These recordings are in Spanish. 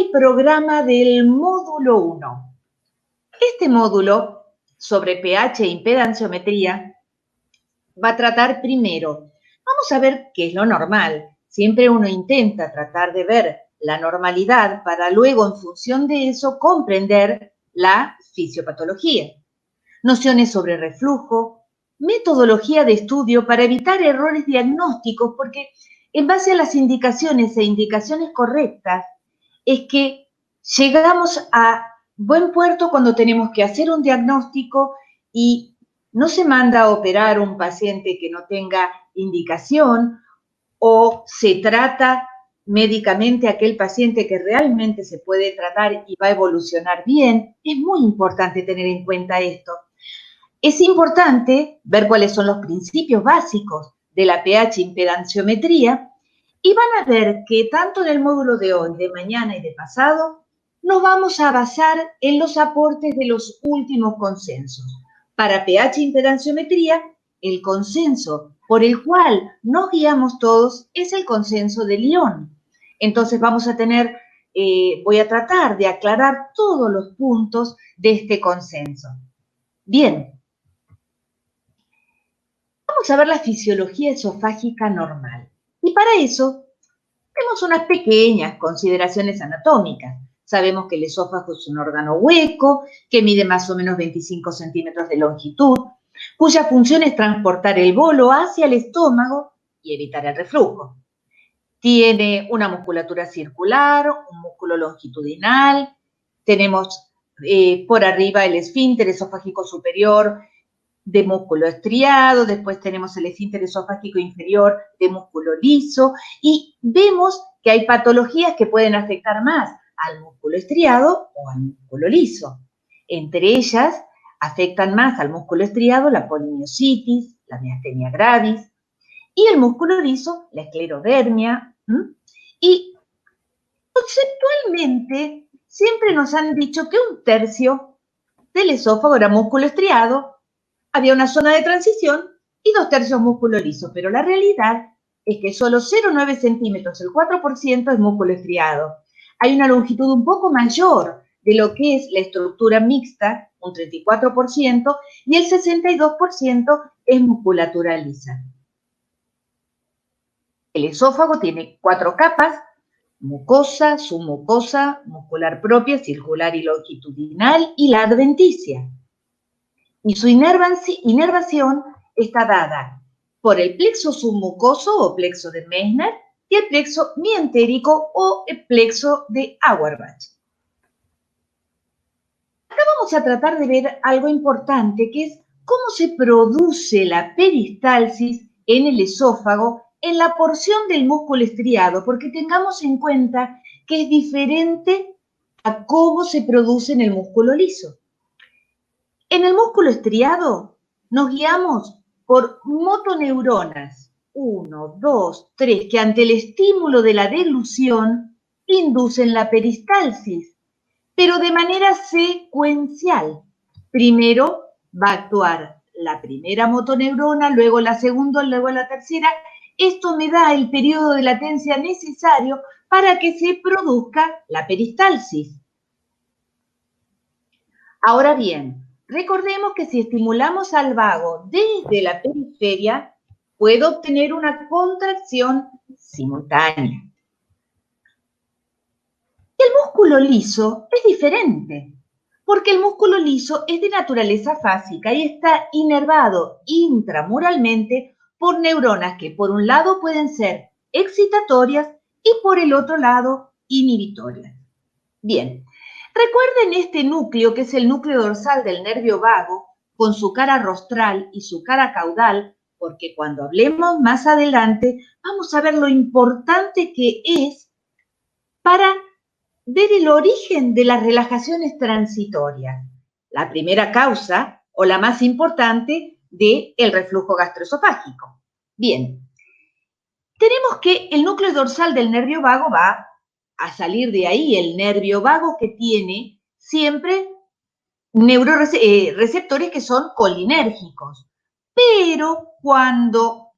el programa del módulo 1. Este módulo sobre pH e impedanciometría va a tratar primero, vamos a ver qué es lo normal. Siempre uno intenta tratar de ver la normalidad para luego, en función de eso, comprender la fisiopatología. Nociones sobre reflujo, metodología de estudio para evitar errores diagnósticos, porque en base a las indicaciones e indicaciones correctas es que llegamos a buen puerto cuando tenemos que hacer un diagnóstico y no se manda a operar un paciente que no tenga indicación o se trata médicamente a aquel paciente que realmente se puede tratar y va a evolucionar bien. Es muy importante tener en cuenta esto. Es importante ver cuáles son los principios básicos de la pH impedanciometría y van a ver que tanto en el módulo de hoy, de mañana y de pasado, nos vamos a basar en los aportes de los últimos consensos. Para pH impedanciometría, el consenso por el cual nos guiamos todos es el consenso de Lyon. Entonces vamos a tener, voy a tratar de aclarar todos los puntos de este consenso. Bien. Vamos a ver la fisiología esofágica normal. Y para eso, tenemos unas pequeñas consideraciones anatómicas. Sabemos que el esófago es un órgano hueco, que mide más o menos 25 centímetros de longitud, cuya función es transportar el bolo hacia el estómago y evitar el reflujo. Tiene una musculatura circular, un músculo longitudinal, tenemos por arriba el esfínter esofágico superior, de músculo estriado, después tenemos el esfínter esofágico inferior de músculo liso, y vemos que hay patologías que pueden afectar más al músculo estriado o al músculo liso. Entre ellas, afectan más al músculo estriado la polimiositis, la miastenia gravis, y el músculo liso, la esclerodermia. Y conceptualmente, siempre nos han dicho que 1/3 del esófago era músculo estriado, había una zona de transición y 2/3 músculo liso, pero la realidad es que solo 0,9 centímetros, el 4% es músculo estriado. Hay una longitud un poco mayor de lo que es la estructura mixta, un 34%, y el 62% es musculatura lisa. El esófago tiene 4 capas: mucosa, submucosa, muscular propia, circular y longitudinal, y la adventicia. Y su inervación está dada por el plexo submucoso o plexo de Meissner y el plexo mientérico o el plexo de Auerbach. Acá vamos a tratar de ver algo importante, que es cómo se produce la peristalsis en el esófago en la porción del músculo estriado, porque tengamos en cuenta que es diferente a cómo se produce en el músculo liso. En el músculo estriado nos guiamos por motoneuronas, 1, 2, 3, que ante el estímulo de la deglución inducen la peristalsis, pero de manera secuencial. Primero va a actuar la primera motoneurona, luego la segunda, luego la tercera. Esto me da el periodo de latencia necesario para que se produzca la peristalsis. Ahora bien, recordemos que si estimulamos al vago desde la periferia, puedo obtener una contracción simultánea. El músculo liso es diferente, porque el músculo liso es de naturaleza fásica y está inervado intramuralmente por neuronas que por un lado pueden ser excitatorias y por el otro lado inhibitorias. Bien. Recuerden este núcleo, que es el núcleo dorsal del nervio vago, con su cara rostral y su cara caudal, porque cuando hablemos más adelante vamos a ver lo importante que es para ver el origen de las relajaciones transitorias. La primera causa, o la más importante, del reflujo gastroesofágico. Bien, tenemos que el núcleo dorsal del nervio vago va a salir de ahí, el nervio vago que tiene siempre receptores que son colinérgicos. Pero cuando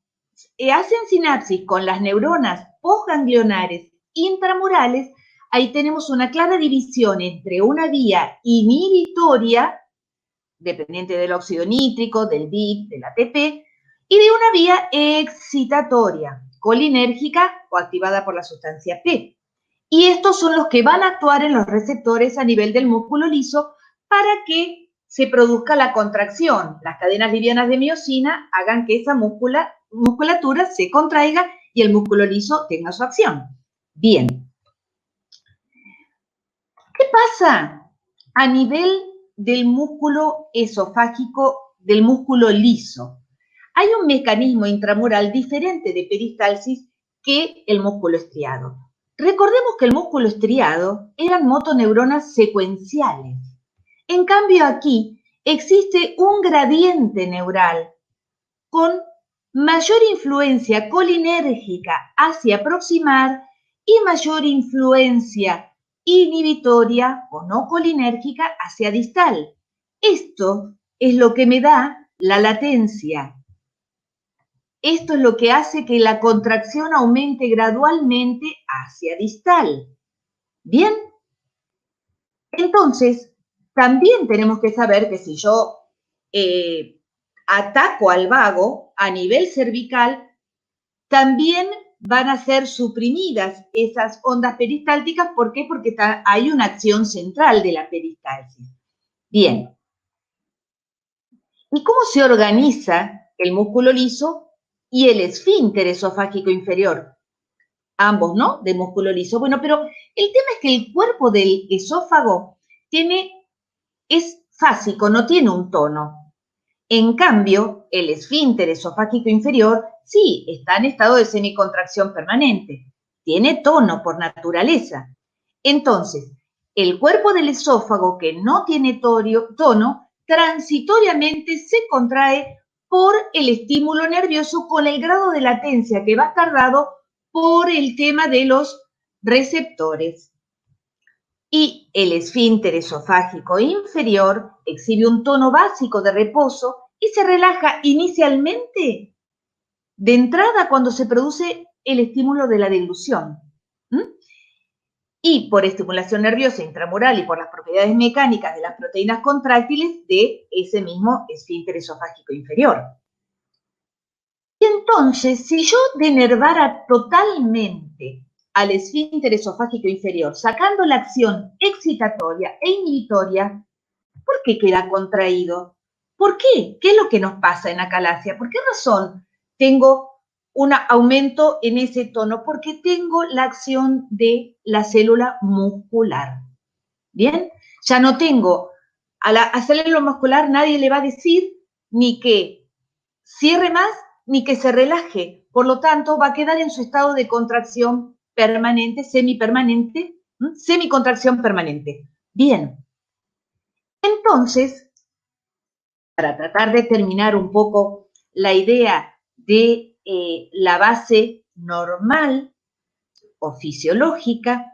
hacen sinapsis con las neuronas postganglionares intramurales, ahí tenemos una clara división entre una vía inhibitoria, dependiente del óxido nítrico, del BIP, del ATP, y de una vía excitatoria, colinérgica o activada por la sustancia P. Y estos son los que van a actuar en los receptores a nivel del músculo liso para que se produzca la contracción. Las cadenas livianas de miosina hagan que esa musculatura se contraiga y el músculo liso tenga su acción. Bien. ¿Qué pasa a nivel del músculo esofágico, del músculo liso? Hay un mecanismo intramural diferente de peristalsis que el músculo estriado. Recordemos que el músculo estriado eran motoneuronas secuenciales. En cambio aquí existe un gradiente neural con mayor influencia colinérgica hacia proximar y mayor influencia inhibitoria o no colinérgica hacia distal. Esto es lo que me da la latencia. Esto es lo que hace que la contracción aumente gradualmente hacia distal. ¿Bien? Entonces, también tenemos que saber que si yo ataco al vago a nivel cervical, también van a ser suprimidas esas ondas peristálticas. ¿Por qué? Porque hay una acción central de la peristalsis. Bien. ¿Y cómo se organiza el músculo liso y el esfínter esofágico inferior? Ambos, ¿no? De músculo liso. Bueno, pero el tema es que el cuerpo del esófago es fásico, no tiene un tono. En cambio, el esfínter esofágico inferior sí está en estado de semicontracción permanente. Tiene tono por naturaleza. Entonces, el cuerpo del esófago que no tiene tono, transitoriamente se contrae por el estímulo nervioso con el grado de latencia que va a estar dado por el tema de los receptores. Y el esfínter esofágico inferior exhibe un tono básico de reposo y se relaja inicialmente de entrada cuando se produce el estímulo de la deglución. Y por estimulación nerviosa intramural y por las propiedades mecánicas de las proteínas contráctiles de ese mismo esfínter esofágico inferior. Y entonces, si yo denervara totalmente al esfínter esofágico inferior, sacando la acción excitatoria e inhibitoria, ¿por qué queda contraído? ¿Por qué? ¿Qué es lo que nos pasa en acalasia? ¿Por qué razón tengo un aumento en ese tono? Porque tengo la acción de la célula muscular. ¿Bien? Ya no tengo a la célula muscular, nadie le va a decir ni que cierre más ni que se relaje. Por lo tanto, va a quedar en su estado de contracción permanente, semipermanente, semicontracción permanente. Bien. Entonces, para tratar de terminar un poco la idea de la base normal o fisiológica,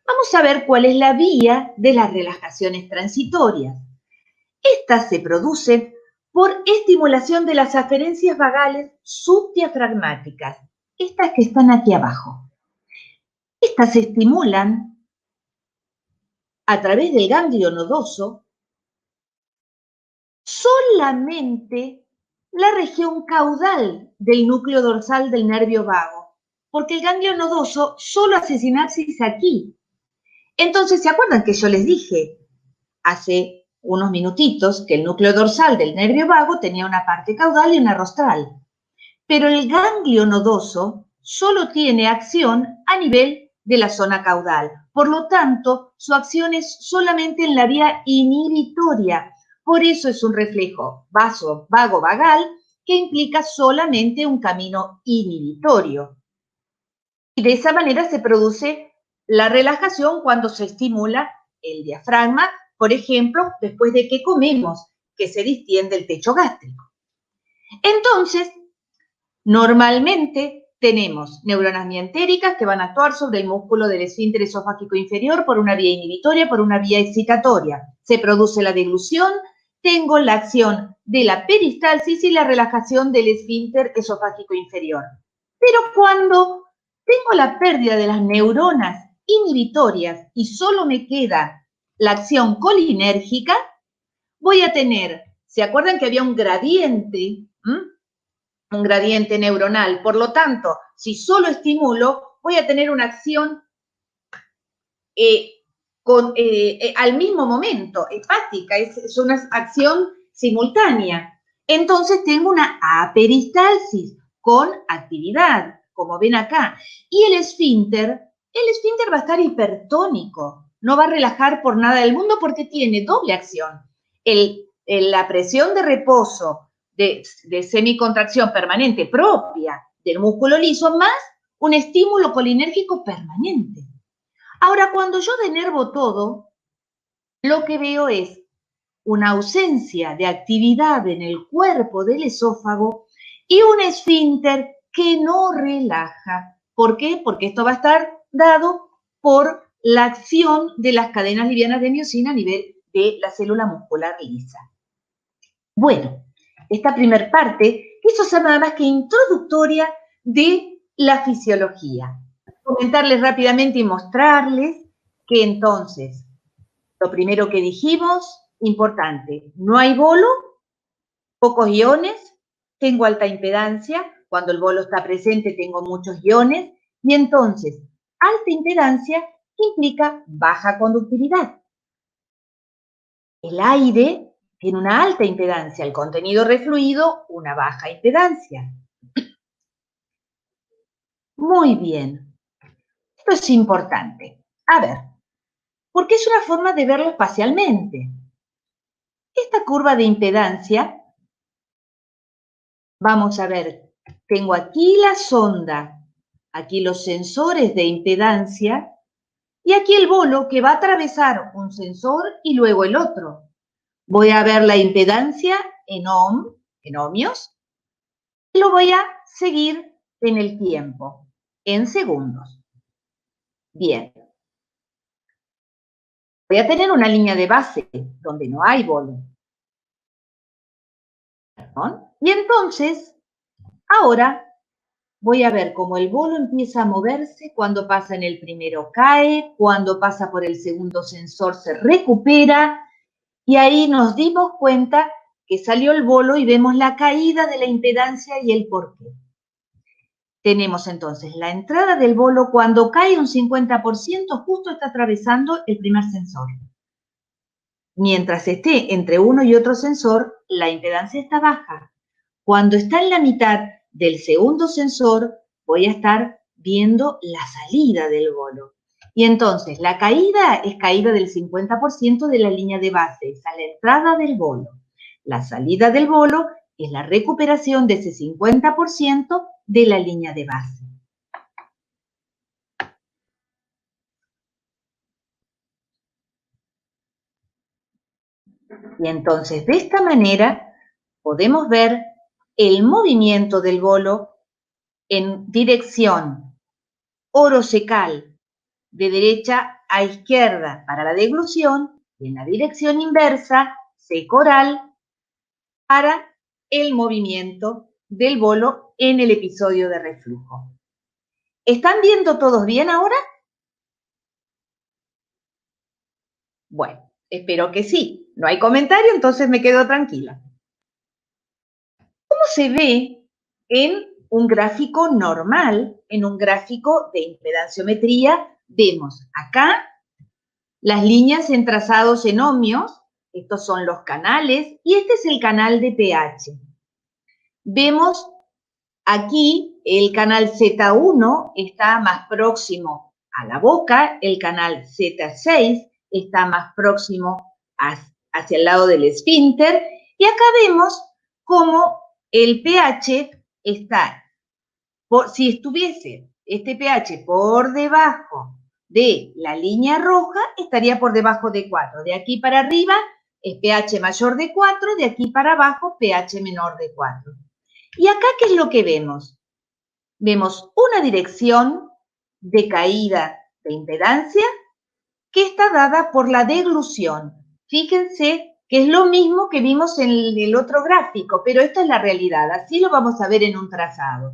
vamos a ver cuál es la vía de las relajaciones transitorias. Estas se producen por estimulación de las aferencias vagales subdiafragmáticas, estas que están aquí abajo. Estas se estimulan a través del ganglio nodoso solamente la región caudal del núcleo dorsal del nervio vago, porque el ganglio nodoso solo hace sinapsis aquí. Entonces, ¿se acuerdan que yo les dije hace unos minutitos que el núcleo dorsal del nervio vago tenía una parte caudal y una rostral? Pero el ganglio nodoso solo tiene acción a nivel de la zona caudal. Por lo tanto, su acción es solamente en la vía inhibitoria. Por eso es un reflejo vago-vagal que implica solamente un camino inhibitorio. Y de esa manera se produce la relajación cuando se estimula el diafragma, por ejemplo, después de que comemos, que se distiende el techo gástrico. Entonces, normalmente tenemos neuronas mientéricas que van a actuar sobre el músculo del esfínter esofágico inferior por una vía inhibitoria, por una vía excitatoria. Se produce la deglución, tengo la acción de la peristalsis y la relajación del esfínter esofágico inferior. Pero cuando tengo la pérdida de las neuronas inhibitorias y solo me queda la acción colinérgica, voy a tener, ¿se acuerdan que había un gradiente? Un gradiente neuronal. Por lo tanto, si solo estimulo, voy a tener una acción al mismo momento, hepática, es una acción simultánea. Entonces tengo una aperistalsis con actividad, como ven acá. Y el esfínter va a estar hipertónico, no va a relajar por nada del mundo porque tiene doble acción. La presión de reposo de semicontracción permanente propia del músculo liso más un estímulo colinérgico permanente. Ahora, cuando yo denervo todo, lo que veo es una ausencia de actividad en el cuerpo del esófago y un esfínter que no relaja. ¿Por qué? Porque esto va a estar dado por la acción de las cadenas livianas de miocina a nivel de la célula muscular lisa. Bueno, esta primer parte quiso ser nada más que introductoria de la fisiología. Comentarles rápidamente y mostrarles que entonces, lo primero que dijimos, importante, no hay bolo, pocos iones, tengo alta impedancia, cuando el bolo está presente tengo muchos iones, y entonces, alta impedancia implica baja conductividad. El aire tiene una alta impedancia, el contenido refluido una baja impedancia. Muy bien, esto es importante. A ver, porque es una forma de verlo espacialmente. Esta curva de impedancia, vamos a ver, tengo aquí la sonda, aquí los sensores de impedancia, y aquí el bolo que va a atravesar un sensor y luego el otro. Voy a ver la impedancia en ohmios, y lo voy a seguir en el tiempo, en segundos. Bien. Voy a tener una línea de base donde no hay bolo. Y entonces, ahora voy a ver cómo el bolo empieza a moverse, cuando pasa en el primero cae, cuando pasa por el segundo sensor se recupera, y ahí nos dimos cuenta que salió el bolo y vemos la caída de la impedancia y el porqué. Tenemos entonces la entrada del bolo cuando cae un 50%, justo está atravesando el primer sensor. Mientras esté entre uno y otro sensor, la impedancia está baja. Cuando está en la mitad del segundo sensor, voy a estar viendo la salida del bolo. Y entonces, la caída es caída del 50% de la línea de base, es a la entrada del bolo. La salida del bolo es la recuperación de ese 50% de la línea de base. Y entonces, de esta manera, podemos ver el movimiento del bolo en dirección orocecal, de derecha a izquierda para la deglución, y en la dirección inversa, secoral, para el movimiento del bolo en el episodio de reflujo. ¿Están viendo todos bien ahora? Bueno, espero que sí. No hay comentario, entonces me quedo tranquila. ¿Cómo se ve en un gráfico normal, en un gráfico de impedanciometría? Vemos acá las líneas en trazados en ohmios, estos son los canales, y este es el canal de pH. Vemos aquí el canal Z1 está más próximo a la boca, el canal Z6 está más próximo hacia el lado del esfínter, y acá vemos cómo el pH está, si estuviese este pH por debajo de la línea roja, estaría por debajo de 4. De aquí para arriba es pH mayor de 4, de aquí para abajo pH menor de 4. ¿Y acá qué es lo que vemos? Vemos una dirección de caída de impedancia que está dada por la deglución. Fíjense que es lo mismo que vimos en el otro gráfico, pero esta es la realidad, así lo vamos a ver en un trazado.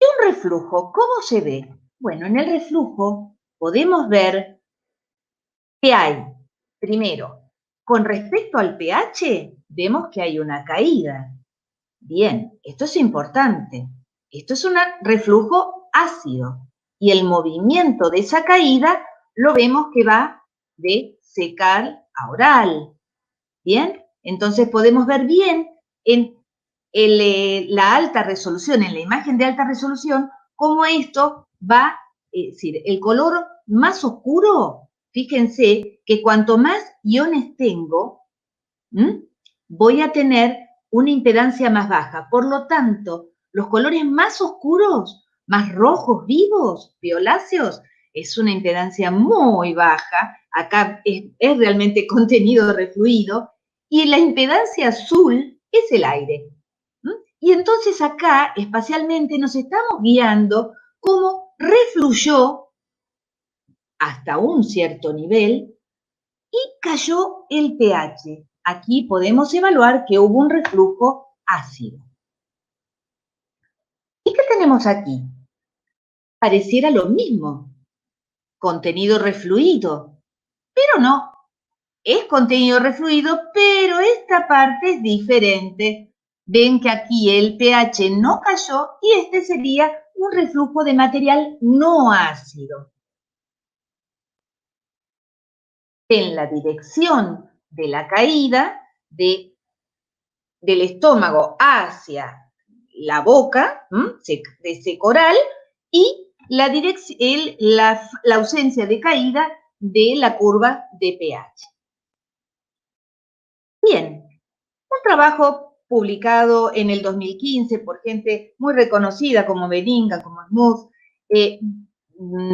Un reflujo, ¿cómo se ve? Bueno, en el reflujo podemos ver que hay, primero, con respecto al pH, vemos que hay una caída. Bien, esto es importante. Esto es un reflujo ácido y el movimiento de esa caída lo vemos que va de secal a oral. Bien, entonces podemos ver bien en la alta resolución, en la imagen de alta resolución, cómo esto va, es decir, el color más oscuro, fíjense que cuanto más iones tengo, voy a tener una impedancia más baja. Por lo tanto, los colores más oscuros, más rojos vivos, violáceos, es una impedancia muy baja. Acá es realmente contenido refluido. Y la impedancia azul es el aire. Y entonces acá, espacialmente, nos estamos guiando cómo refluyó hasta un cierto nivel y cayó el pH. Aquí podemos evaluar que hubo un reflujo ácido. ¿Y qué tenemos aquí? Pareciera lo mismo, contenido refluido, pero no, es contenido refluido, pero esta parte es diferente. Ven que aquí el pH no cayó y este sería un reflujo de material no ácido. En la dirección de la caída del estómago hacia la boca, de ese coral, y la ausencia de caída de la curva de pH. Bien, un trabajo publicado en el 2015 por gente muy reconocida como Beninga, como Smuth,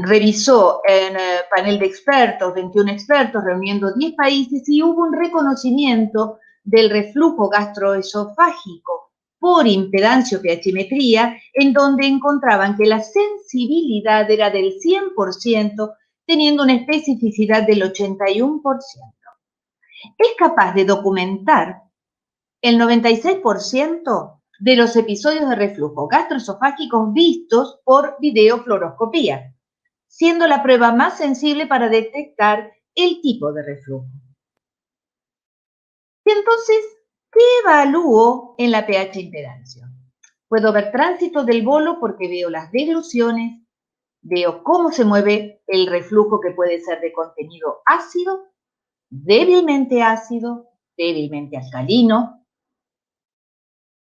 revisó en panel de expertos, 21 expertos, reuniendo 10 países, y hubo un reconocimiento del reflujo gastroesofágico por impedanciopiachimetría, en donde encontraban que la sensibilidad era del 100%, teniendo una especificidad del 81%. Es capaz de documentar el 96% de los episodios de reflujo gastroesofágicos vistos por videofluoroscopía, siendo la prueba más sensible para detectar el tipo de reflujo. Y entonces, ¿qué evalúo en la pH impedancia? Puedo ver tránsito del bolo porque veo las degluciones, veo cómo se mueve el reflujo, que puede ser de contenido ácido, débilmente alcalino.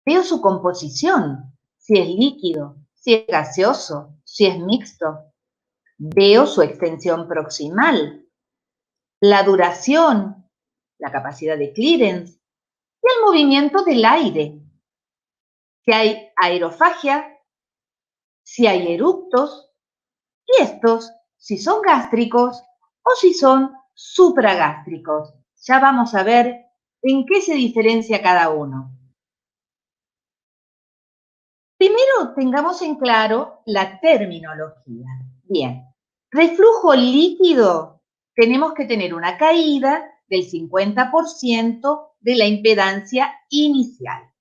Veo su composición, si es líquido, si es gaseoso, si es mixto. Veo su extensión proximal, la duración, la capacidad de clearance y el movimiento del aire. Si hay aerofagia, si hay eructos, y estos si son gástricos o si son supragástricos. Ya vamos a ver en qué se diferencia cada uno. Primero, tengamos en claro la terminología. Bien, reflujo líquido, tenemos que tener una caída del 50% de la impedancia inicial.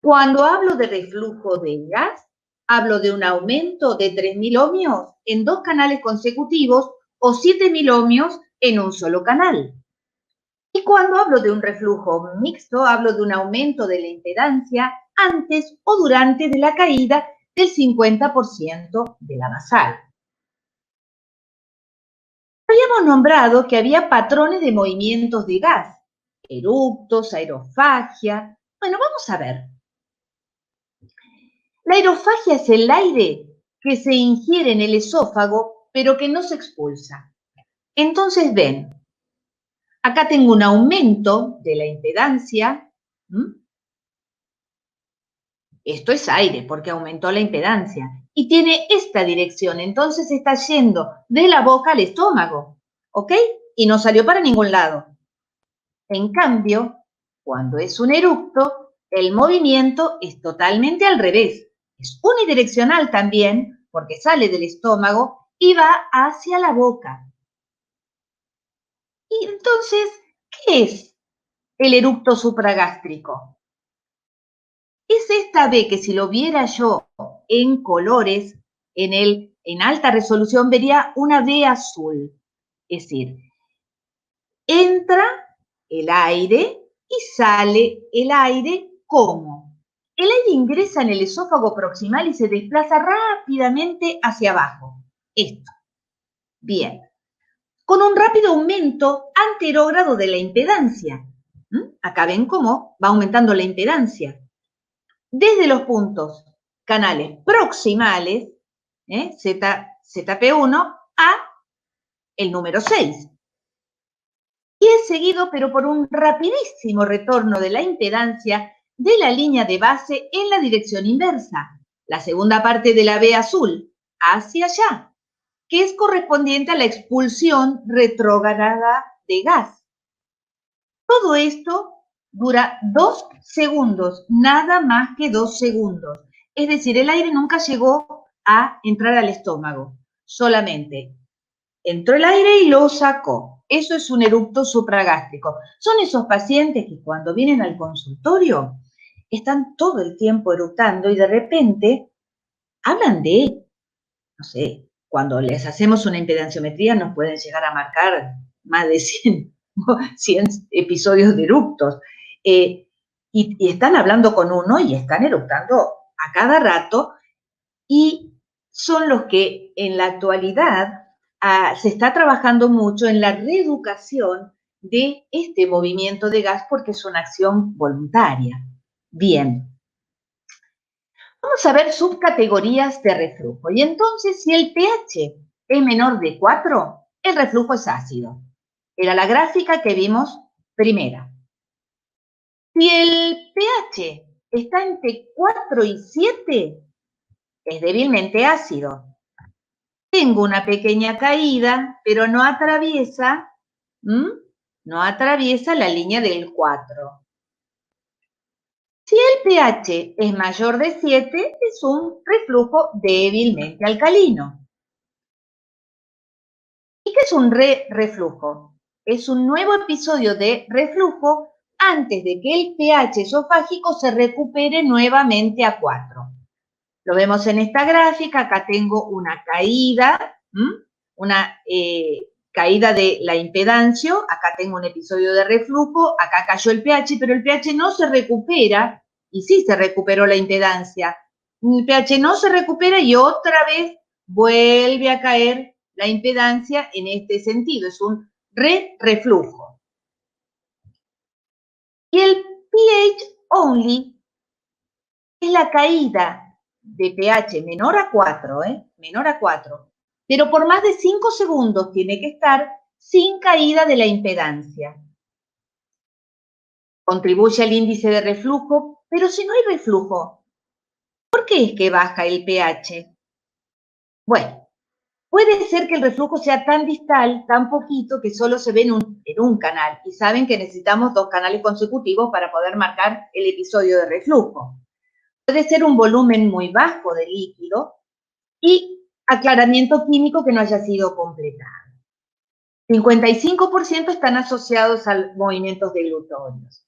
Cuando hablo de reflujo de gas, hablo de un aumento de 3.000 ohmios en 2 canales consecutivos o 7.000 ohmios en un solo canal. Y cuando hablo de un reflujo mixto, hablo de un aumento de la impedancia antes o durante de la caída del 50% de la basal. Habíamos nombrado que había patrones de movimientos de gas, eructos, aerofagia. Bueno, vamos a ver. La aerofagia es el aire que se ingiere en el esófago, pero que no se expulsa. Entonces, ven, acá tengo un aumento de la impedancia. Esto es aire, porque aumentó la impedancia. Y tiene esta dirección, entonces está yendo de la boca al estómago, ¿ok? Y no salió para ningún lado. En cambio, cuando es un eructo, el movimiento es totalmente al revés. Es unidireccional también, porque sale del estómago y va hacia la boca. Y entonces, ¿qué es el eructo supragástrico? Es esta B que, si lo viera yo en colores, en el en alta resolución vería una V azul. Es decir, entra el aire y sale el aire ¿cómo? El aire ingresa en el esófago proximal y se desplaza rápidamente hacia abajo. Esto. Bien. Con un rápido aumento anterógrado de la impedancia. Acá ven cómo va aumentando la impedancia. Desde los puntos canales proximales, ZP1, a el número 6. Y es seguido, pero por un rapidísimo retorno de la impedancia de la línea de base en la dirección inversa, la segunda parte de la V azul, hacia allá, que es correspondiente a la expulsión retrógrada de gas. Todo esto dura 2 segundos, nada más que 2 segundos. Es decir, el aire nunca llegó a entrar al estómago, solamente entró el aire y lo sacó. Eso es un eructo supragástrico. Son esos pacientes que cuando vienen al consultorio están todo el tiempo eructando y de repente hablan de, no sé, cuando les hacemos una impedanciometría nos pueden llegar a marcar más de 100 episodios de eructos. Y están hablando con uno y están eructando a cada rato y son los que en la actualidad se está trabajando mucho en la reeducación de este movimiento de gas porque es una acción voluntaria. Bien. Vamos a ver subcategorías de reflujo. Y entonces, si el pH es menor de 4, el reflujo es ácido. Era la gráfica que vimos primera. Si el pH está entre 4 y 7, es débilmente ácido. Tengo una pequeña caída, pero no atraviesa la línea del 4. Si el pH es mayor de 7, es un reflujo débilmente alcalino. ¿Y qué es un reflujo? Es un nuevo episodio de reflujo antes de que el pH esofágico se recupere nuevamente a 4. Lo vemos en esta gráfica, acá tengo una caída, caída de la impedancia, acá tengo un episodio de reflujo, acá cayó el pH, pero el pH no se recupera, y sí se recuperó la impedancia. El pH no se recupera y otra vez vuelve a caer la impedancia en este sentido, es un reflujo. Y el pH only es la caída de pH menor a 4, menor a 4, pero por más de 5 segundos tiene que estar sin caída de la impedancia. Contribuye al índice de reflujo, pero si no hay reflujo, ¿por qué es que baja el pH? Bueno, puede ser que el reflujo sea tan distal, tan poquito, que solo se ve en un canal, y saben que necesitamos 2 canales consecutivos para poder marcar el episodio de reflujo. Puede ser un volumen muy bajo de líquido y aclaramiento químico que no haya sido completado. 55% están asociados a movimientos deglutorios.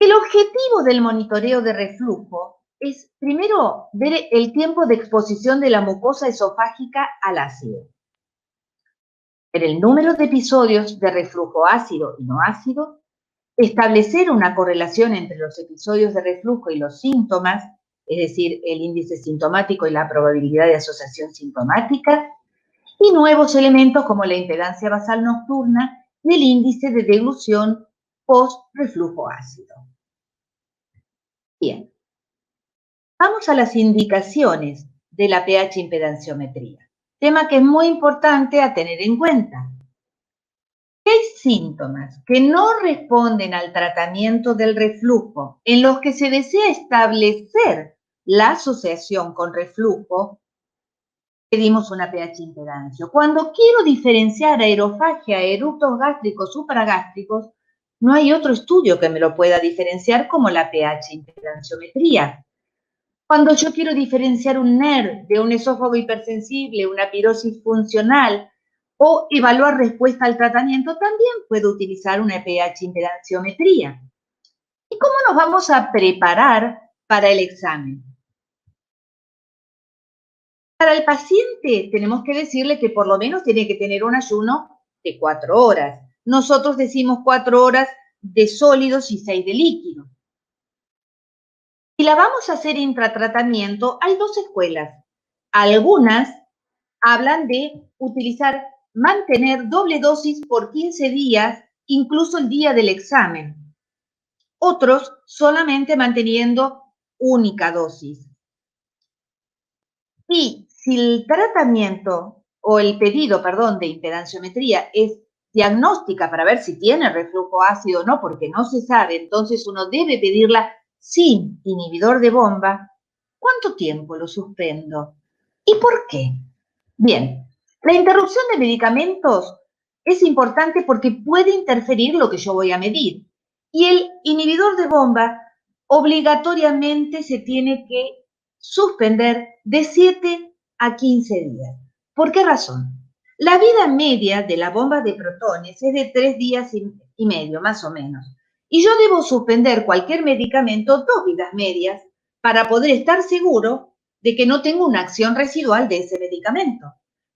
El objetivo del monitoreo de reflujo es, primero, ver el tiempo de exposición de la mucosa esofágica al ácido. Ver el número de episodios de reflujo ácido y no ácido, establecer una correlación entre los episodios de reflujo y los síntomas, es decir, el índice sintomático y la probabilidad de asociación sintomática, y nuevos elementos como la impedancia basal nocturna y el índice de deglución post-reflujo ácido. Bien, vamos a las indicaciones de la pH impedanciometría, tema que es muy importante a tener en cuenta. Hay síntomas que no responden al tratamiento del reflujo en los que se desea establecer la asociación con reflujo, pedimos una pH impedancio. Cuando quiero diferenciar aerofagia, eructos gástricos, supragástricos, no hay otro estudio que me lo pueda diferenciar como la pH impedanciometría. Cuando yo quiero diferenciar un NER de un esófago hipersensible, una pirosis funcional, o evaluar respuesta al tratamiento, también puedo utilizar una pH impedanciometría. ¿Y cómo nos vamos a preparar para el examen? Para el paciente tenemos que decirle que por lo menos tiene que tener un ayuno de 4 horas. Nosotros decimos 4 horas de sólidos y 6 de líquidos. Si la vamos a hacer intratratamiento, hay dos escuelas. Algunas hablan de mantener doble dosis por 15 días, incluso el día del examen. Otros solamente manteniendo única dosis. Y si el tratamiento o el pedido, perdón, de impedanciometría es diagnóstica para ver si tiene reflujo ácido o no, porque no se sabe, entonces uno debe pedirla sin inhibidor de bomba. ¿Cuánto tiempo lo suspendo? ¿Y por qué? Bien, la interrupción de medicamentos es importante porque puede interferir lo que yo voy a medir. Y el inhibidor de bomba obligatoriamente se tiene que suspender de 7 a 15 días. ¿Por qué razón? La vida media de la bomba de protones es de 3 días y medio, más o menos. Y yo debo suspender cualquier medicamento 2 vidas medias para poder estar seguro de que no tengo una acción residual de ese medicamento.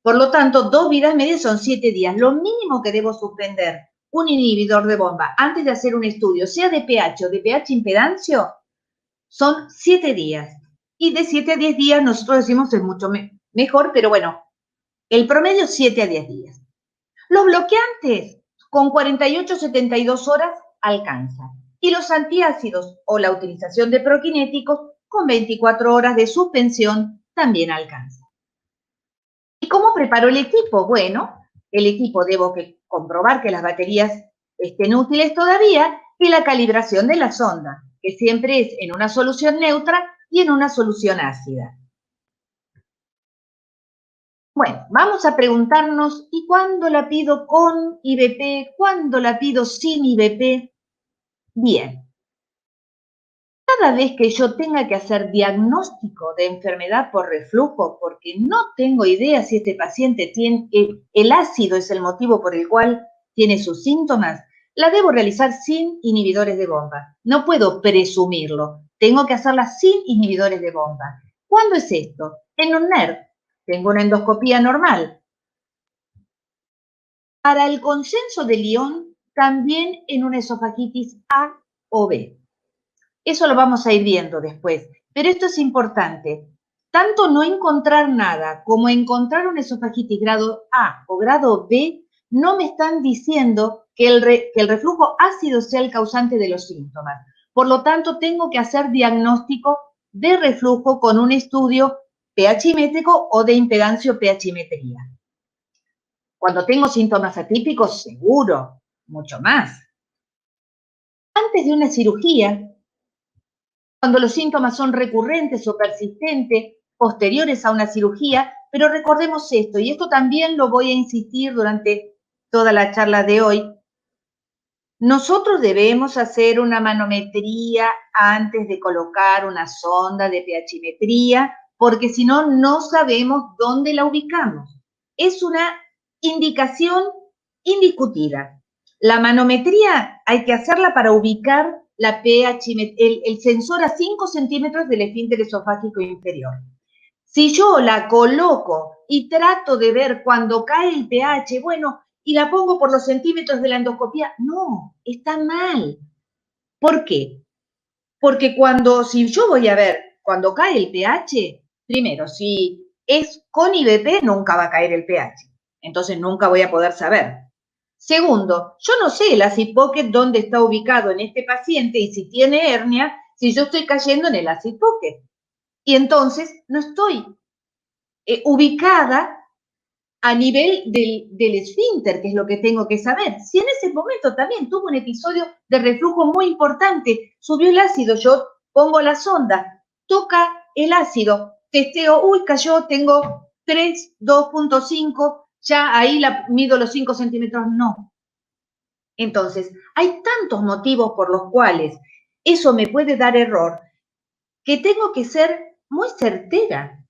Por lo tanto, 2 vidas medias son 7 días. Lo mínimo que debo suspender un inhibidor de bomba antes de hacer un estudio, sea de pH o de pH impedancio, son 7 días. Y de 7 a 10 días nosotros decimos es mucho mejor, pero bueno, el promedio es 7 a 10 días. Los bloqueantes con 48 a 72 horas alcanzan. Y los antiácidos o la utilización de prokinéticos con 24 horas de suspensión también alcanza. ¿Y cómo preparo el equipo? Bueno, el equipo debo comprobar que las baterías estén útiles todavía y la calibración de la sonda, que siempre es en una solución neutra y en una solución ácida. Bueno, vamos a preguntarnos, ¿y cuándo la pido con IBP? ¿Cuándo la pido sin IBP? Bien. Cada vez que yo tenga que hacer diagnóstico de enfermedad por reflujo, porque no tengo idea si este paciente tiene, el ácido es el motivo por el cual tiene sus síntomas, la debo realizar sin inhibidores de bomba. No puedo presumirlo, tengo que hacerla sin inhibidores de bomba. ¿Cuándo es esto? En un NERD, tengo una endoscopía normal. Para el consenso de Lyon, también en una esofagitis A o B. Eso lo vamos a ir viendo después, pero esto es importante. Tanto no encontrar nada como encontrar una esofagitis grado A o grado B no me están diciendo que el reflujo ácido sea el causante de los síntomas. Por lo tanto, tengo que hacer diagnóstico de reflujo con un estudio pHimétrico o de impedancio pHimetría. Cuando tengo síntomas atípicos, seguro, mucho más. Antes de una cirugía, cuando los síntomas son recurrentes o persistentes, posteriores a una cirugía, pero recordemos esto, y esto también lo voy a insistir durante toda la charla de hoy, nosotros debemos hacer una manometría antes de colocar una sonda de pHimetría, porque si no, no sabemos dónde la ubicamos. Es una indicación indiscutida. La manometría hay que hacerla para ubicar la el sensor a 5 centímetros del esfínter esofágico inferior. Si yo la coloco y trato de ver cuando cae el pH, bueno, y la pongo por los centímetros de la endoscopía, no, está mal. ¿Por qué? Porque si yo voy a ver cuando cae el pH, primero, si es con IBP, nunca va a caer el pH. Entonces nunca voy a poder saber. Segundo, yo no sé el acid pocket dónde está ubicado en este paciente y si tiene hernia, si yo estoy cayendo en el acid pocket. Y entonces no estoy ubicada a nivel del esfínter, que es lo que tengo que saber. Si en ese momento también tuvo un episodio de reflujo muy importante, subió el ácido, yo pongo la sonda, toca el ácido, testeo, uy, cayó, tengo 3, 2.5, ya ahí mido los 5 centímetros, no. Entonces, hay tantos motivos por los cuales eso me puede dar error, que tengo que ser muy certera.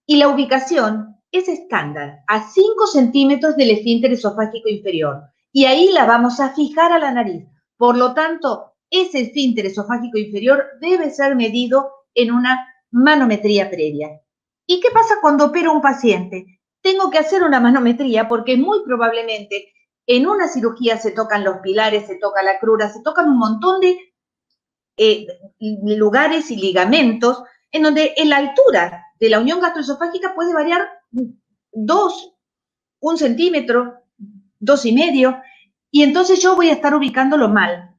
Y la ubicación es estándar, a 5 centímetros del esfínter esofágico inferior. Y ahí la vamos a fijar a la nariz. Por lo tanto, ese esfínter esofágico inferior debe ser medido en una manometría previa. ¿Y qué pasa cuando opero a un paciente? Tengo que hacer una manometría porque muy probablemente en una cirugía se tocan los pilares, se toca la crura, se tocan un montón de lugares y ligamentos en donde la altura de la unión gastroesofágica puede variar 2, 1 centímetro, 2,5, y entonces yo voy a estar ubicándolo mal.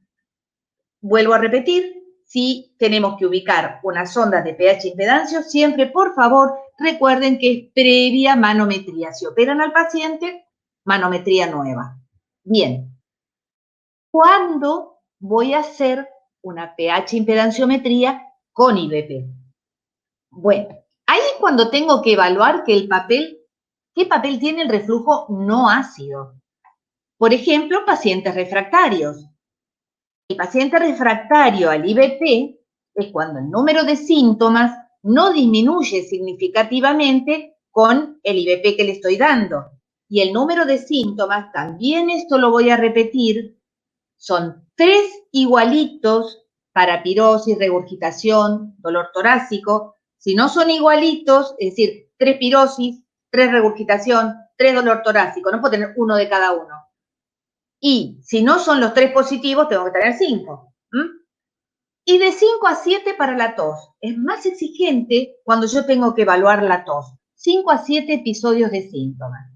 Vuelvo a repetir, si tenemos que ubicar una sonda de pH impedancio, siempre, por favor, recuerden que es previa manometría. Si operan al paciente, manometría nueva. Bien, ¿cuándo voy a hacer una pH impedanciometría con IBP? Bueno, ahí es cuando tengo que evaluar que qué papel tiene el reflujo no ácido. Por ejemplo, pacientes refractarios. El paciente refractario al IBP es cuando el número de síntomas no disminuye significativamente con el IBP que le estoy dando. Y el número de síntomas, también esto lo voy a repetir, son 3 igualitos para pirosis, regurgitación, dolor torácico. Si no son igualitos, es decir, 3 pirosis, 3 regurgitación, 3 dolor torácico, no puedo tener uno de cada uno. Y si no son los 3 positivos, tengo que tener 5. Y de 5 a 7 para la tos. Es más exigente cuando yo tengo que evaluar la tos. 5 a 7 episodios de síntomas.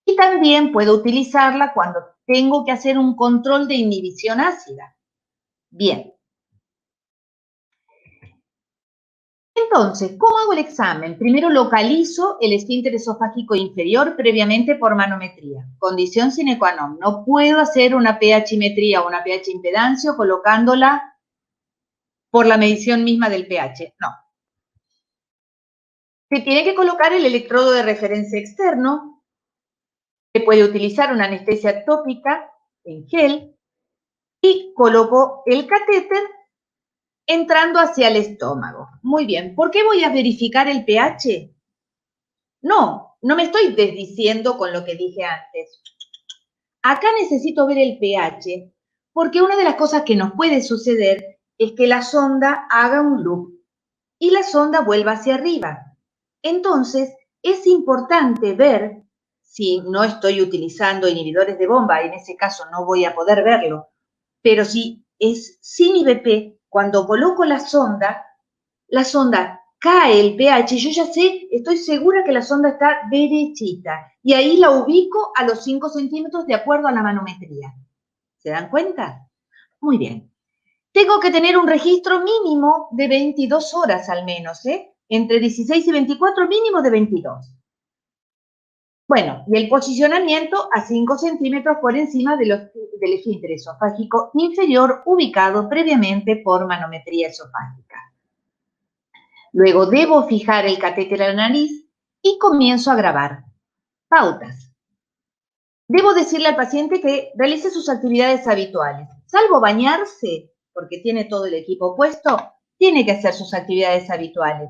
Y también puedo utilizarla cuando tengo que hacer un control de inhibición ácida. Bien. Entonces, ¿cómo hago el examen? Primero localizo el esfínter esofágico inferior previamente por manometría. Condición sine qua non. No puedo hacer una pHimetría o una pH impedancio colocándola por la medición misma del pH. No. Se tiene que colocar el electrodo de referencia externo. Se puede utilizar una anestesia tópica en gel y coloco el catéter entrando hacia el estómago. Muy bien. ¿Por qué voy a verificar el pH? No me estoy desdiciendo con lo que dije antes. Acá necesito ver el pH porque una de las cosas que nos puede suceder es que la sonda haga un loop y la sonda vuelva hacia arriba. Entonces, es importante ver, si no estoy utilizando inhibidores de bomba, en ese caso no voy a poder verlo, pero si es sin IBP, cuando coloco la sonda cae el pH, yo ya sé, estoy segura que la sonda está derechita, y ahí la ubico a los 5 centímetros de acuerdo a la manometría. ¿Se dan cuenta? Muy bien. Tengo que tener un registro mínimo de 22 horas al menos, entre 16 y 24, mínimo de 22. Bueno, y el posicionamiento a 5 centímetros por encima del esfínter esofágico inferior ubicado previamente por manometría esofágica. Luego debo fijar el catéter a la nariz y comienzo a grabar. Pautas. Debo decirle al paciente que realice sus actividades habituales. Salvo bañarse, porque tiene todo el equipo puesto, tiene que hacer sus actividades habituales.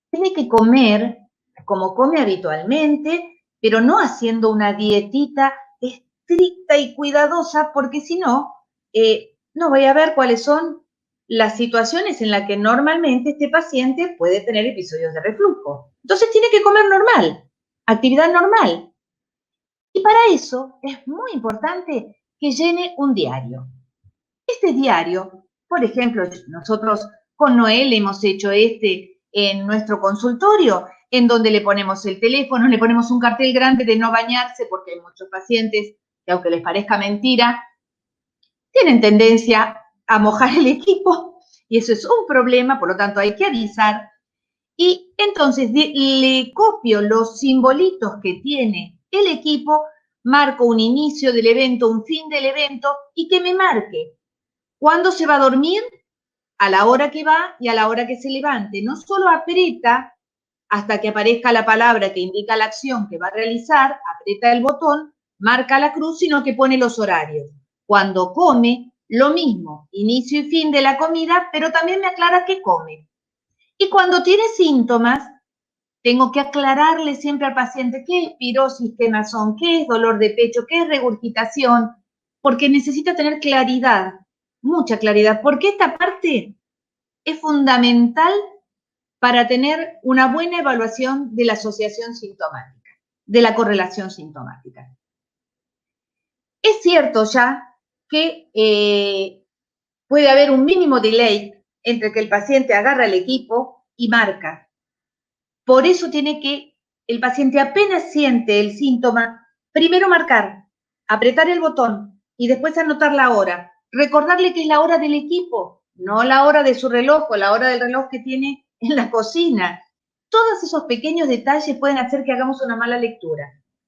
Tiene que comer como come habitualmente, pero no haciendo una dietita estricta y cuidadosa, porque si no, no voy a ver cuáles son las situaciones en las que normalmente este paciente puede tener episodios de reflujo. Entonces tiene que comer normal, actividad normal. Y para eso es muy importante que llene un diario. Este diario, por ejemplo, nosotros con Noel hemos hecho en nuestro consultorio, en donde le ponemos el teléfono, le ponemos un cartel grande de no bañarse, porque hay muchos pacientes que, aunque les parezca mentira, tienen tendencia a mojar el equipo, y eso es un problema, por lo tanto hay que avisar. Y entonces le copio los simbolitos que tiene el equipo, marco un inicio del evento, un fin del evento, y que me marque cuándo se va a dormir, a la hora que va y a la hora que se levante. No solo aprieta hasta que aparezca la palabra que indica la acción que va a realizar, aprieta el botón, marca la cruz, sino que pone los horarios. Cuando come, lo mismo, inicio y fin de la comida, pero también me aclara qué come. Y cuando tiene síntomas, tengo que aclararle siempre al paciente qué es pirosis, quemazón, qué es dolor de pecho, qué es regurgitación, porque necesita tener claridad, mucha claridad, porque esta parte es fundamental para tener una buena evaluación de la asociación sintomática, de la correlación sintomática. Es cierto ya que puede haber un mínimo delay entre que el paciente agarra el equipo y marca. Por eso tiene que, el paciente apenas siente el síntoma, primero marcar, apretar el botón y después anotar la hora. Recordarle que es la hora del equipo, no la hora de su reloj o la hora del reloj que tiene en la cocina. Todos esos pequeños detalles pueden hacer que hagamos una mala lectura.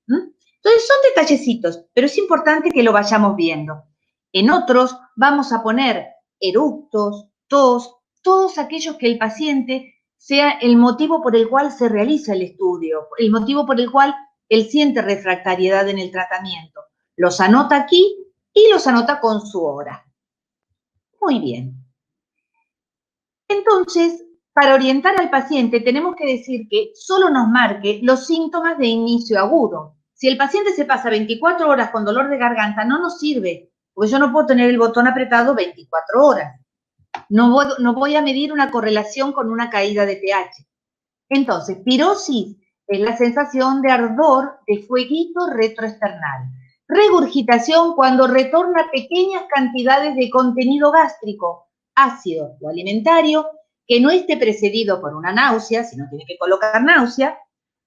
Entonces son detallecitos, pero es importante que lo vayamos viendo. En otros vamos a poner eructos, tos, todos aquellos que el paciente sea el motivo por el cual se realiza el estudio, el motivo por el cual él siente refractariedad en el tratamiento. Los anota aquí y los anota con su hora. Muy bien. Entonces, para orientar al paciente tenemos que decir que solo nos marque los síntomas de inicio agudo. Si el paciente se pasa 24 horas con dolor de garganta, no nos sirve, porque yo no puedo tener el botón apretado 24 horas. No voy a medir una correlación con una caída de pH. Entonces, pirosis es la sensación de ardor de fueguito retroesternal. Regurgitación cuando retorna pequeñas cantidades de contenido gástrico, ácido o alimentario, que no esté precedido por una náusea, si no tiene que colocar náusea,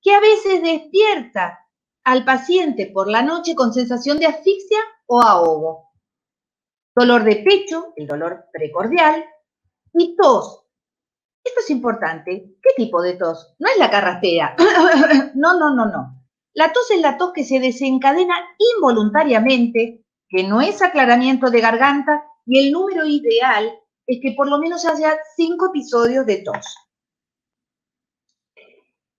que a veces despierta al paciente por la noche con sensación de asfixia o ahogo. Dolor de pecho, el dolor precordial, y tos. Esto es importante. ¿Qué tipo de tos? No es la carraspera. No. La tos es la tos que se desencadena involuntariamente, que no es aclaramiento de garganta, y el número ideal es que por lo menos haya 5 episodios de tos.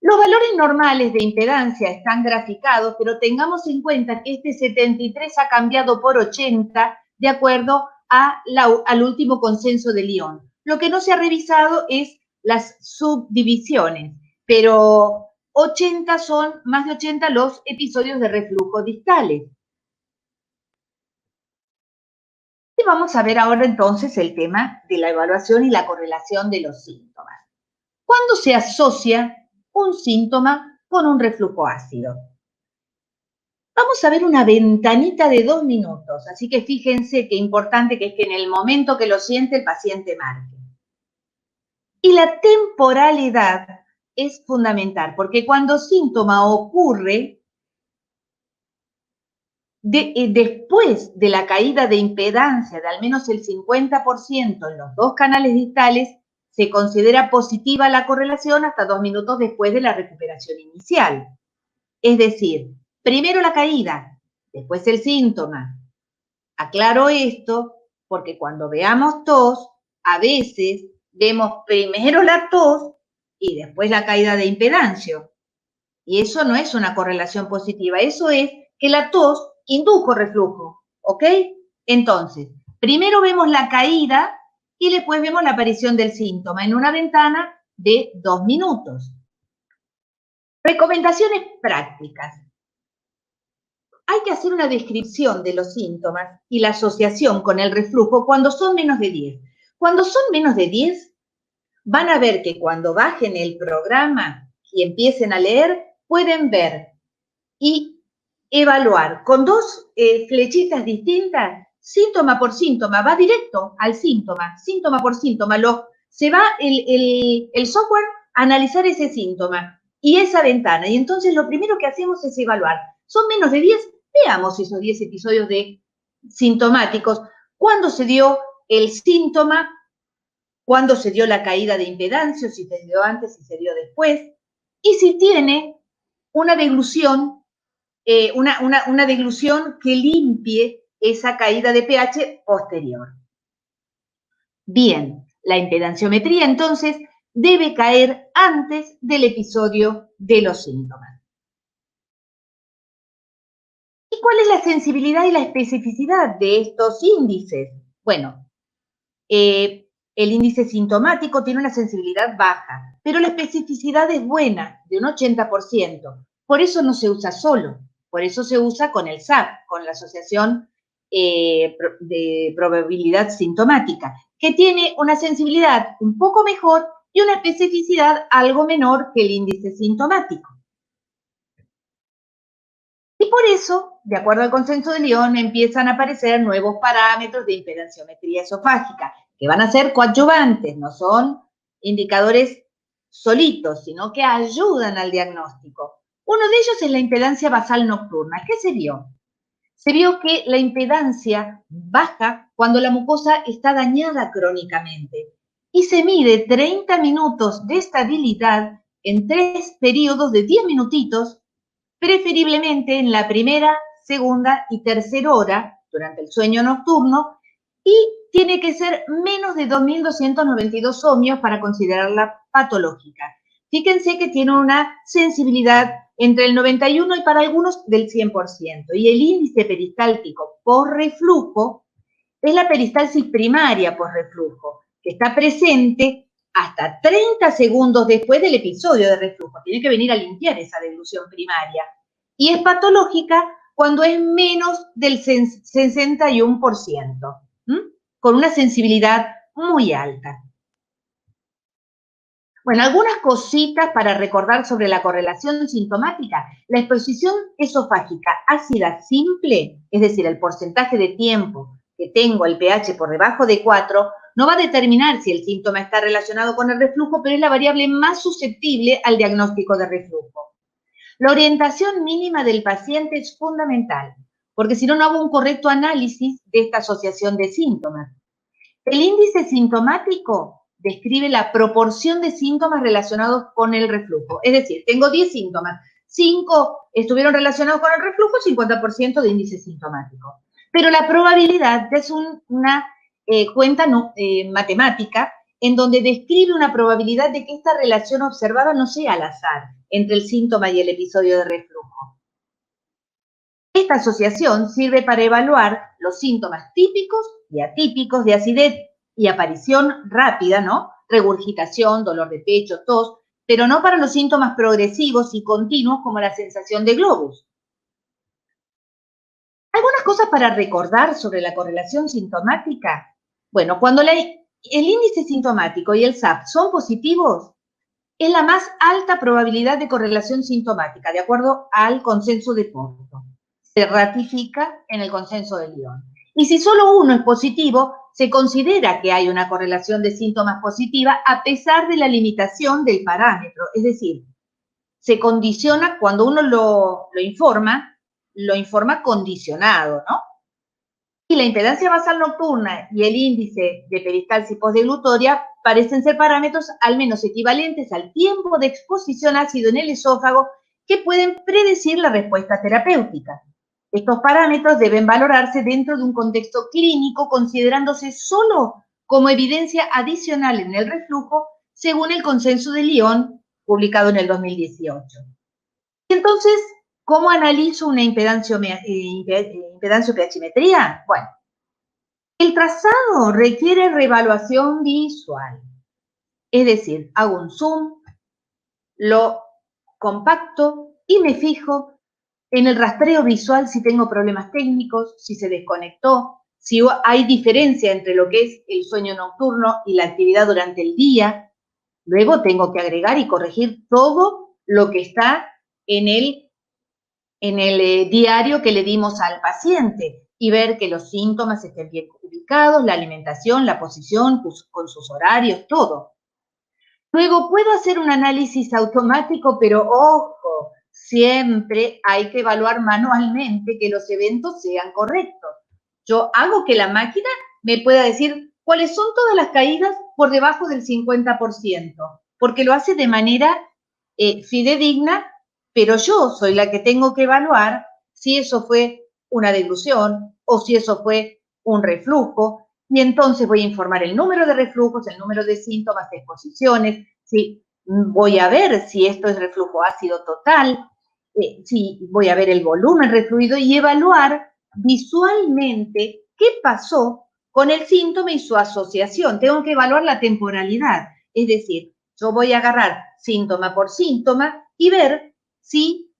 Los valores normales de impedancia están graficados, pero tengamos en cuenta que este 73 ha cambiado por 80 de acuerdo al último consenso de Lyon. Lo que no se ha revisado es las subdivisiones, pero 80 son, más de 80 los episodios de reflujo distales. Y vamos a ver ahora entonces el tema de la evaluación y la correlación de los síntomas. ¿Cuándo se asocia un síntoma con un reflujo ácido? Vamos a ver una ventanita de 2 minutos, así que fíjense qué importante que es que en el momento que lo siente el paciente marque. Y la temporalidad es fundamental, porque cuando síntoma ocurre después de la caída de impedancia de al menos el 50% en los 2 canales distales, se considera positiva la correlación hasta 2 minutos después de la recuperación inicial. Es decir, primero la caída, después el síntoma. Aclaro esto porque cuando veamos tos, a veces vemos primero la tos y después la caída de impedancia. Y eso no es una correlación positiva, eso es que la tos indujo reflujo, ¿ok? Entonces, primero vemos la caída y después vemos la aparición del síntoma en una ventana de 2 minutos. Recomendaciones prácticas. Hay que hacer una descripción de los síntomas y la asociación con el reflujo cuando son menos de 10. Cuando son menos de 10, van a ver que cuando bajen el programa y empiecen a leer, pueden ver y evaluar con 2 flechitas distintas, síntoma por síntoma, va directo al síntoma por síntoma, se va el software a analizar ese síntoma y esa ventana. Y entonces lo primero que hacemos es evaluar. Son menos de 10, veamos esos 10 episodios de sintomáticos. ¿Cuándo se dio el síntoma? ¿Cuándo se dio la caída de impedancia? Si se dio antes, si se dio después. Y si tiene una deglución, una deglución que limpie esa caída de pH posterior. Bien, la impedanciometría entonces debe caer antes del episodio de los síntomas. ¿Y cuál es la sensibilidad y la especificidad de estos índices? Bueno, el índice sintomático tiene una sensibilidad baja, pero la especificidad es buena, de un 80%. Por eso no se usa solo, por eso se usa con el SAP, con la Asociación de Probabilidad Sintomática, que tiene una sensibilidad un poco mejor y una especificidad algo menor que el índice sintomático. Y por eso, de acuerdo al consenso de Lyon, empiezan a aparecer nuevos parámetros de impedanciometría esofágica, que van a ser coadyuvantes, no son indicadores solitos, sino que ayudan al diagnóstico. Uno de ellos es la impedancia basal nocturna. ¿Qué se vio? Se vio que la impedancia baja cuando la mucosa está dañada crónicamente y se mide 30 minutos de estabilidad en 3 periodos de 10 minutitos, preferiblemente en la primera, segunda y tercera hora durante el sueño nocturno, y tiene que ser menos de 2.292 ohmios para considerarla patológica. Fíjense que tiene una sensibilidad entre el 91 y para algunos del 100%. Y el índice peristáltico por reflujo es la peristalsis primaria por reflujo, que está presente hasta 30 segundos después del episodio de reflujo. Tiene que venir a limpiar esa deglución primaria. Y es patológica cuando es menos del 61%, con una sensibilidad muy alta. Bueno, algunas cositas para recordar sobre la correlación sintomática. La exposición esofágica ácida simple, es decir, el porcentaje de tiempo que tengo el pH por debajo de 4, no va a determinar si el síntoma está relacionado con el reflujo, pero es la variable más susceptible al diagnóstico de reflujo. La orientación mínima del paciente es fundamental, porque si no, no hago un correcto análisis de esta asociación de síntomas. El índice sintomático describe la proporción de síntomas relacionados con el reflujo. Es decir, tengo 10 síntomas, 5 estuvieron relacionados con el reflujo, 50% de índice sintomático. Pero la probabilidad es una cuenta matemática en donde describe una probabilidad de que esta relación observada no sea al azar entre el síntoma y el episodio de reflujo. Esta asociación sirve para evaluar los síntomas típicos y atípicos de acidez y aparición rápida, ¿no? Regurgitación, dolor de pecho, tos, pero no para los síntomas progresivos y continuos como la sensación de globus. Algunas cosas para recordar sobre la correlación sintomática. Bueno, cuando el índice sintomático y el SAP son positivos, es la más alta probabilidad de correlación sintomática, de acuerdo al consenso de Porto. Se ratifica en el consenso de Lyon. Y si solo uno es positivo, se considera que hay una correlación de síntomas positiva a pesar de la limitación del parámetro. Es decir, se condiciona cuando uno lo informa condicionado, ¿no? Y la impedancia basal nocturna y el índice de peristalsis postdeglutoria parecen ser parámetros al menos equivalentes al tiempo de exposición ácido en el esófago que pueden predecir la respuesta terapéutica. Estos parámetros deben valorarse dentro de un contexto clínico, considerándose solo como evidencia adicional en el reflujo, según el consenso de Lyon, publicado en el 2018. Entonces, ¿cómo analizo una impedanciopeachimetría? Bueno, el trazado requiere reevaluación visual. Es decir, hago un zoom, lo compacto y me fijo en el rastreo visual si tengo problemas técnicos, si se desconectó, si hay diferencia entre lo que es el sueño nocturno y la actividad durante el día. Luego tengo que agregar y corregir todo lo que está en el diario que le dimos al paciente y ver que los síntomas estén bien ubicados, la alimentación, la posición, con sus horarios, todo. Luego puedo hacer un análisis automático, pero ojo, siempre hay que evaluar manualmente que los eventos sean correctos. Yo hago que la máquina me pueda decir cuáles son todas las caídas por debajo del 50%, porque lo hace de manera fidedigna, pero yo soy la que tengo que evaluar si eso fue una deglución o si eso fue un reflujo, y entonces voy a informar el número de reflujos, el número de síntomas, de exposiciones, ¿sí? Voy a ver si esto es reflujo ácido total, sí, voy a ver el volumen refluido y evaluar visualmente qué pasó con el síntoma y su asociación. Tengo que evaluar la temporalidad, es decir, yo voy a agarrar síntoma por síntoma y ver si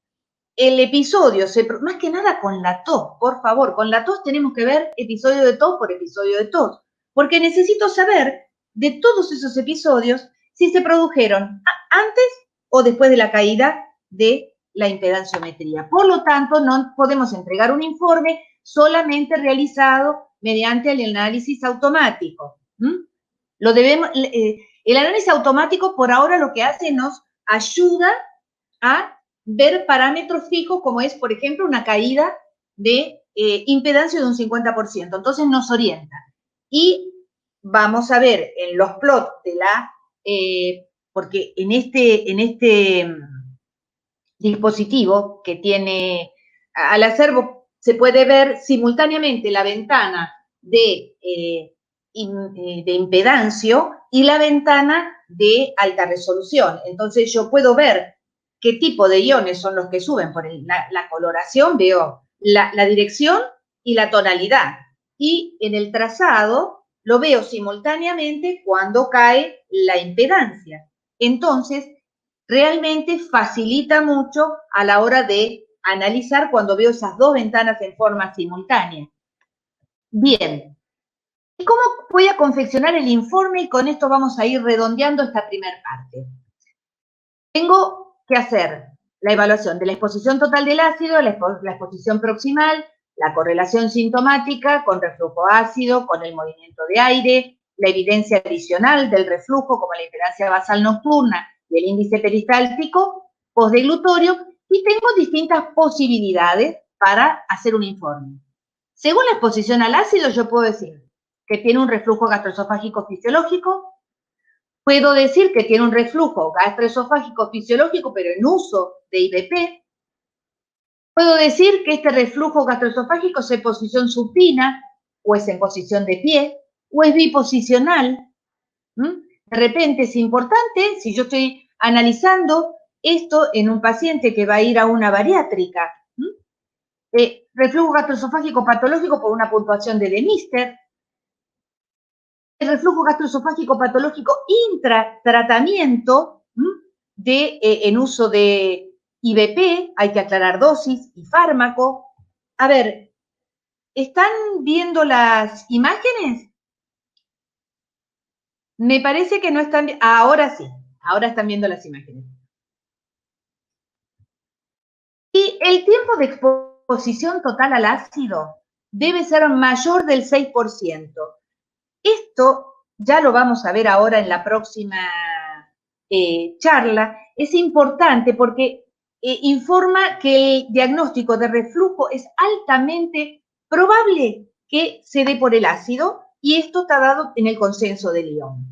el episodio, más que nada con la tos, por favor, con la tos tenemos que ver episodio de tos por episodio de tos, porque necesito saber de todos esos episodios si se produjeron antes o después de la caída de la impedanciometría. Por lo tanto, no podemos entregar un informe solamente realizado mediante el análisis automático. El análisis automático por ahora lo que hace nos ayuda a ver parámetros fijos como es, por ejemplo, una caída de impedancia de un 50%. Entonces nos orienta. Y vamos a ver en los plots de la, porque en este dispositivo que tiene, al hacer, se puede ver simultáneamente la ventana de impedancio y la ventana de alta resolución. Entonces yo puedo ver qué tipo de iones son los que suben por la coloración, veo la dirección y la tonalidad. Y en el trazado lo veo simultáneamente cuando cae la impedancia. Entonces, realmente facilita mucho a la hora de analizar cuando veo esas dos ventanas en forma simultánea. Bien, ¿y cómo voy a confeccionar el informe? Y con esto vamos a ir redondeando esta primera parte. Tengo que hacer la evaluación de la exposición total del ácido, la exposición proximal, la correlación sintomática con reflujo ácido, con el movimiento de aire, la evidencia adicional del reflujo como la impedancia basal nocturna y el índice peristáltico postdeglutorio, y tengo distintas posibilidades para hacer un informe. Según la exposición al ácido, yo puedo decir que tiene un reflujo gastroesofágico fisiológico, puedo decir que tiene un reflujo gastroesofágico fisiológico, pero en uso de IBP. Puedo decir que este reflujo gastroesofágico es en posición supina, o es en posición de pie, o es biposicional. De repente es importante, si yo estoy analizando esto en un paciente que va a ir a una bariátrica, reflujo gastroesofágico patológico por una puntuación de Demister, el reflujo gastroesofágico patológico intratratamiento en uso de IBP, hay que aclarar dosis y fármaco. A ver, ¿están viendo las imágenes? Me parece que no están, ahora sí, ahora están viendo las imágenes. Y el tiempo de exposición total al ácido debe ser mayor del 6%. Esto ya lo vamos a ver ahora en la próxima charla. Es importante porque informa que el diagnóstico de reflujo es altamente probable que se dé por el ácido, y esto está dado en el consenso de Lyon.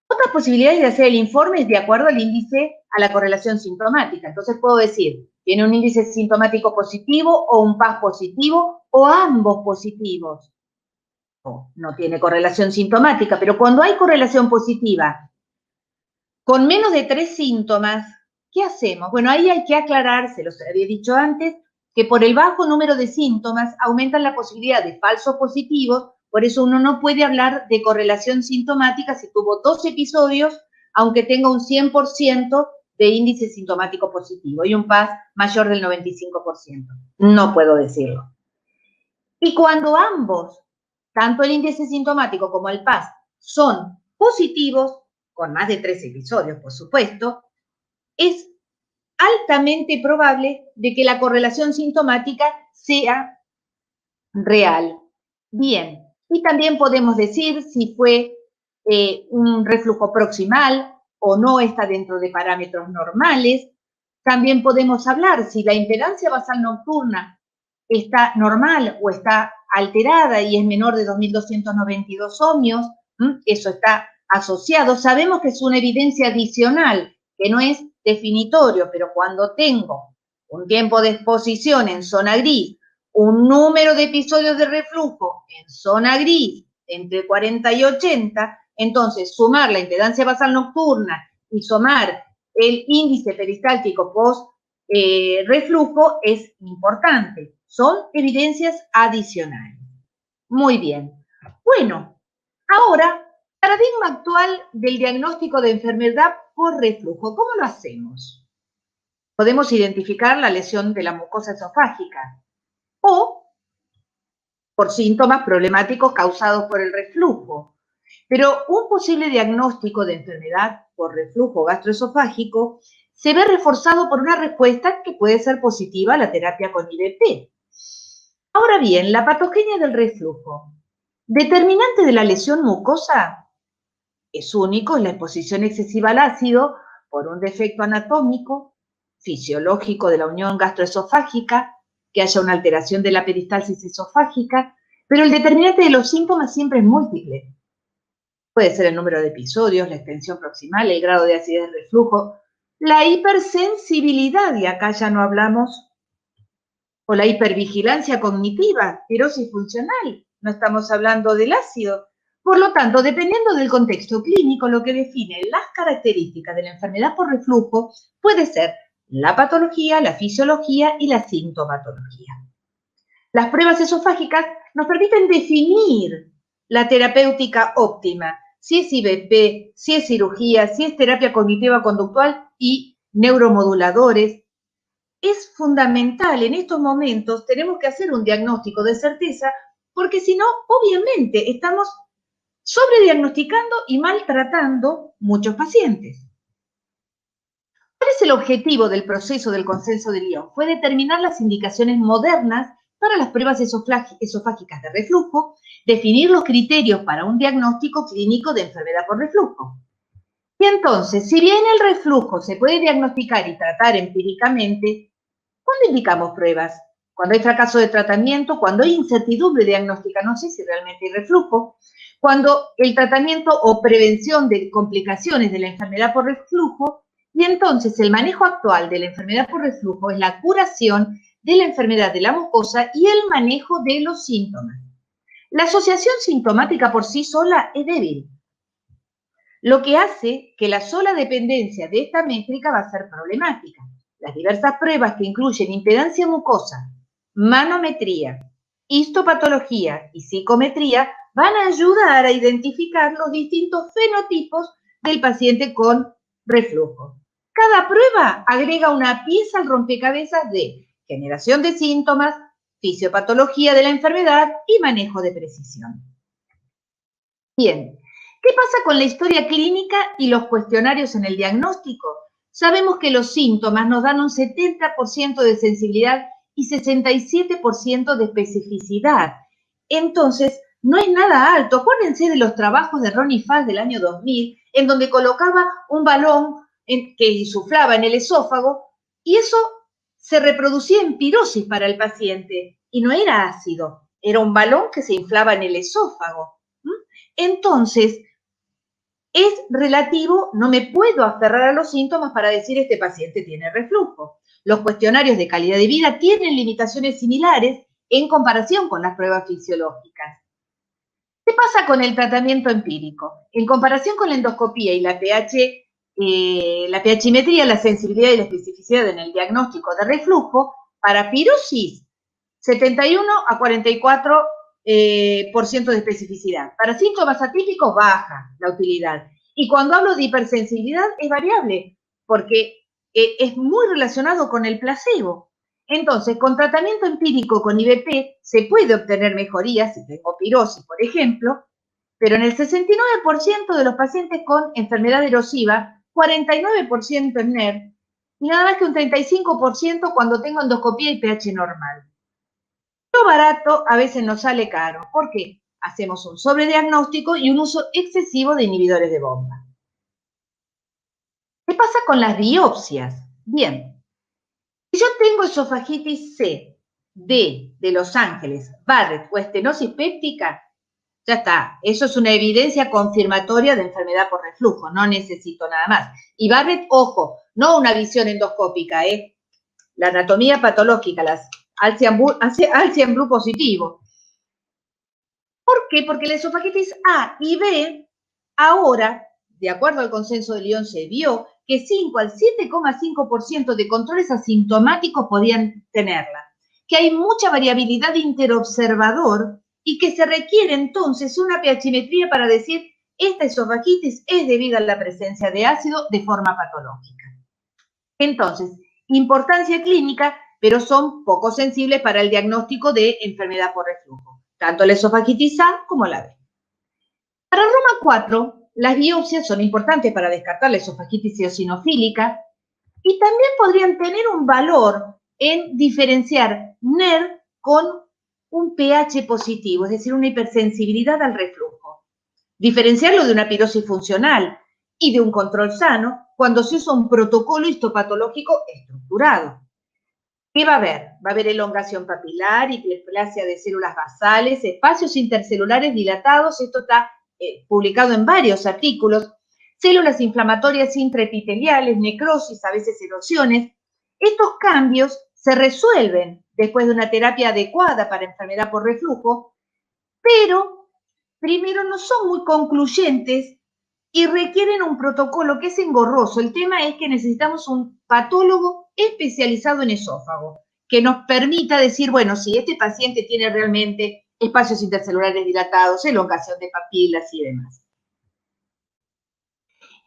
Otras posibilidades de hacer el informe es de acuerdo al índice, a la correlación sintomática. Entonces puedo decir, tiene un índice sintomático positivo o un PAS positivo o ambos positivos. No tiene correlación sintomática, pero cuando hay correlación positiva con menos de 3 síntomas, ¿qué hacemos? Bueno, ahí hay que aclarar, se los había dicho antes, que por el bajo número de síntomas aumentan la posibilidad de falsos positivos, por eso uno no puede hablar de correlación sintomática si tuvo 2 episodios, aunque tenga un 100% de índice sintomático positivo y un PAS mayor del 95%. No puedo decirlo. Y cuando ambos, tanto el índice sintomático como el PAS, son positivos, con más de 3 episodios, por supuesto, es altamente probable de que la correlación sintomática sea real. Bien, y también podemos decir si fue un reflujo proximal o no está dentro de parámetros normales. También podemos hablar si la impedancia basal nocturna está normal o está alterada y es menor de 2.292 ohmios, eso está asociado. Sabemos que es una evidencia adicional, que no es definitorio, pero cuando tengo un tiempo de exposición en zona gris, un número de episodios de reflujo en zona gris entre 40 y 80, entonces sumar la impedancia basal nocturna y sumar el índice peristáltico post reflujo es importante. Son evidencias adicionales. Muy bien. Bueno, ahora, paradigma actual del diagnóstico de enfermedad por reflujo. ¿Cómo lo hacemos? Podemos identificar la lesión de la mucosa esofágica o por síntomas problemáticos causados por el reflujo. Pero un posible diagnóstico de enfermedad por reflujo gastroesofágico se ve reforzado por una respuesta que puede ser positiva a la terapia con IVP. Ahora bien, la patogenia del reflujo, determinante de la lesión mucosa, es único en la exposición excesiva al ácido por un defecto anatómico, fisiológico de la unión gastroesofágica, que haya una alteración de la peristalsis esofágica, pero el determinante de los síntomas siempre es múltiple. Puede ser el número de episodios, la extensión proximal, el grado de acidez del reflujo, la hipersensibilidad, y acá ya no hablamos, o la hipervigilancia cognitiva, pirosis funcional, no estamos hablando del ácido. Por lo tanto, dependiendo del contexto clínico, lo que define las características de la enfermedad por reflujo puede ser la patología, la fisiología y la sintomatología. Las pruebas esofágicas nos permiten definir la terapéutica óptima, si es IVP, si es cirugía, si es terapia cognitiva conductual y neuromoduladores. Es fundamental en estos momentos, tenemos que hacer un diagnóstico de certeza, porque si no, obviamente, estamos sobrediagnosticando y maltratando muchos pacientes. ¿Cuál es el objetivo del proceso del consenso de Lyon? Fue determinar las indicaciones modernas para las pruebas esofágicas de reflujo, definir los criterios para un diagnóstico clínico de enfermedad por reflujo. Y entonces, si bien el reflujo se puede diagnosticar y tratar empíricamente, ¿cuándo indicamos pruebas? Cuando hay fracaso de tratamiento, cuando hay incertidumbre diagnóstica, no sé si realmente hay reflujo, cuando el tratamiento o prevención de complicaciones de la enfermedad por reflujo, y entonces el manejo actual de la enfermedad por reflujo es la curación de la enfermedad de la mucosa y el manejo de los síntomas. La asociación sintomática por sí sola es débil, lo que hace que la sola dependencia de esta métrica va a ser problemática. Las diversas pruebas que incluyen impedancia mucosa, manometría, histopatología y psicometría van a ayudar a identificar los distintos fenotipos del paciente con reflujo. Cada prueba agrega una pieza al rompecabezas de generación de síntomas, fisiopatología de la enfermedad y manejo de precisión. Bien, ¿qué pasa con la historia clínica y los cuestionarios en el diagnóstico? Sabemos que los síntomas nos dan un 70% de sensibilidad y 67% de especificidad. Entonces, no es nada alto. Acuérdense de los trabajos de Ronnie Fass del año 2000, en donde colocaba un balón que insuflaba en el esófago y eso se reproducía en pirosis para el paciente y no era ácido, era un balón que se inflaba en el esófago. Entonces, es relativo, no me puedo aferrar a los síntomas para decir este paciente tiene reflujo. Los cuestionarios de calidad de vida tienen limitaciones similares en comparación con las pruebas fisiológicas. ¿Qué pasa con el tratamiento empírico? En comparación con la endoscopía y la pHimetría, la sensibilidad y la especificidad en el diagnóstico de reflujo, para pirosis, 71 a 44 por ciento de especificidad. Para síntomas atípicos, baja la utilidad. Y cuando hablo de hipersensibilidad, es variable, porque es muy relacionado con el placebo. Entonces, con tratamiento empírico con IVP se puede obtener mejoría si tengo pirosis, por ejemplo, pero en el 69% de los pacientes con enfermedad erosiva, 49% en NER, y nada más que un 35% cuando tengo endoscopía y pH normal. Lo barato a veces nos sale caro. ¿Por qué? Hacemos un sobrediagnóstico y un uso excesivo de inhibidores de bomba. ¿Qué pasa con las biopsias? Bien, si yo tengo esofagitis C, D de Los Ángeles, Barrett o estenosis péptica, ya está. Eso es una evidencia confirmatoria de enfermedad por reflujo. No necesito nada más. Y Barrett, ojo, no una visión endoscópica, la anatomía patológica, las Alcian Blue positivo. ¿Por qué? Porque la esofagitis A y B, ahora, de acuerdo al consenso de Lyon, se vio que 5 al 7,5% de controles asintomáticos podían tenerla, que hay mucha variabilidad de interobservador y que se requiere entonces una pHimetría para decir esta esofagitis es debida a la presencia de ácido de forma patológica. Entonces, importancia clínica, pero son poco sensibles para el diagnóstico de enfermedad por reflujo, tanto la esofagitis A como la B. Para Roma 4, las biopsias son importantes para descartar la esofagitis eosinofílica y también podrían tener un valor en diferenciar NER con un pH positivo, es decir, una hipersensibilidad al reflujo. Diferenciarlo de una pirosis funcional y de un control sano cuando se usa un protocolo histopatológico estructurado. ¿Qué va a haber? Va a haber elongación papilar, hiperplasia de células basales, espacios intercelulares dilatados, esto está publicado en varios artículos, células inflamatorias intraepiteliales, necrosis, a veces erosiones. Estos cambios se resuelven después de una terapia adecuada para enfermedad por reflujo, pero primero no son muy concluyentes y requieren un protocolo que es engorroso. El tema es que necesitamos un patólogo especializado en esófago, que nos permita decir, bueno, si este paciente tiene realmente espacios intercelulares dilatados, elongación de papilas y demás.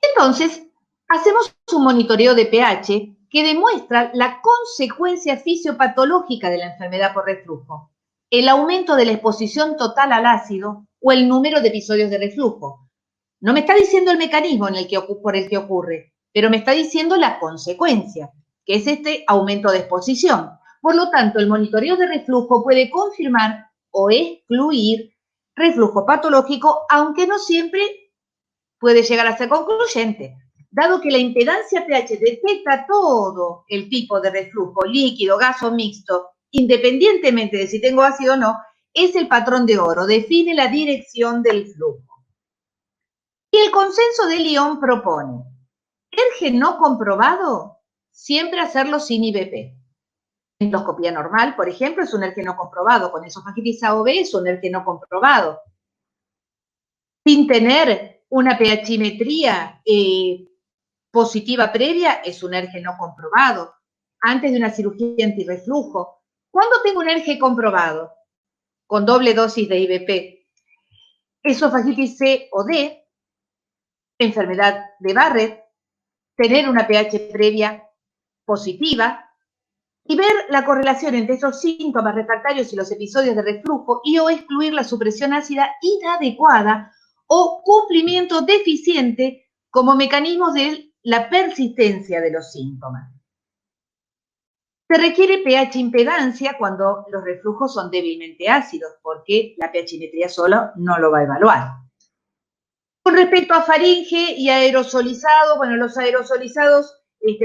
Entonces, hacemos un monitoreo de pH que demuestra la consecuencia fisiopatológica de la enfermedad por reflujo, el aumento de la exposición total al ácido o el número de episodios de reflujo. No me está diciendo el mecanismo por el que ocurre, pero me está diciendo la consecuencia, que es este aumento de exposición. Por lo tanto, el monitoreo de reflujo puede confirmar o excluir reflujo patológico, aunque no siempre puede llegar a ser concluyente, dado que la impedancia pH detecta todo el tipo de reflujo, líquido, gas o mixto, independientemente de si tengo ácido o no, es el patrón de oro, define la dirección del flujo. Y el consenso de Lyon propone, ERGE no comprobado, siempre hacerlo sin IBP. Endoscopía normal, por ejemplo, es un ERGE no comprobado, con esofagitis A o B es un ERGE no comprobado. Sin tener una pHimetría positiva previa, es un ERGE no comprobado. Antes de una cirugía antirreflujo. ¿Cuándo tengo un ERGE comprobado? Con doble dosis de IBP. Esofagitis C o D, enfermedad de Barrett, tener una pH previa positiva y ver la correlación entre esos síntomas refractarios y los episodios de reflujo y o excluir la supresión ácida inadecuada o cumplimiento deficiente como mecanismos de la persistencia de los síntomas. Se requiere pH impedancia cuando los reflujos son débilmente ácidos, porque la pHimetría sola no lo va a evaluar. Con respecto a faringe y aerosolizado, bueno, los aerosolizados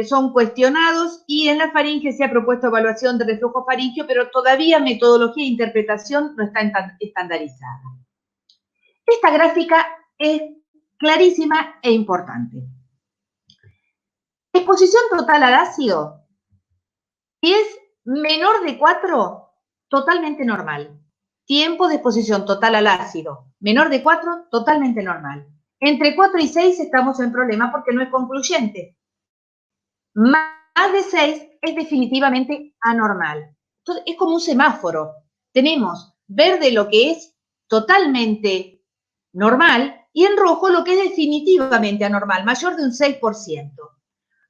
son cuestionados y en la faringe se ha propuesto evaluación de reflujo faríngeo, pero todavía metodología e interpretación no está estandarizada. Esta gráfica es clarísima e importante. Exposición total al ácido, si es menor de 4, totalmente normal. Tiempo de exposición total al ácido, menor de 4, totalmente normal. Entre 4 y 6 estamos en problema porque no es concluyente. Más de 6 es definitivamente anormal. Entonces, es como un semáforo. Tenemos verde lo que es totalmente normal y en rojo lo que es definitivamente anormal, mayor de un 6%.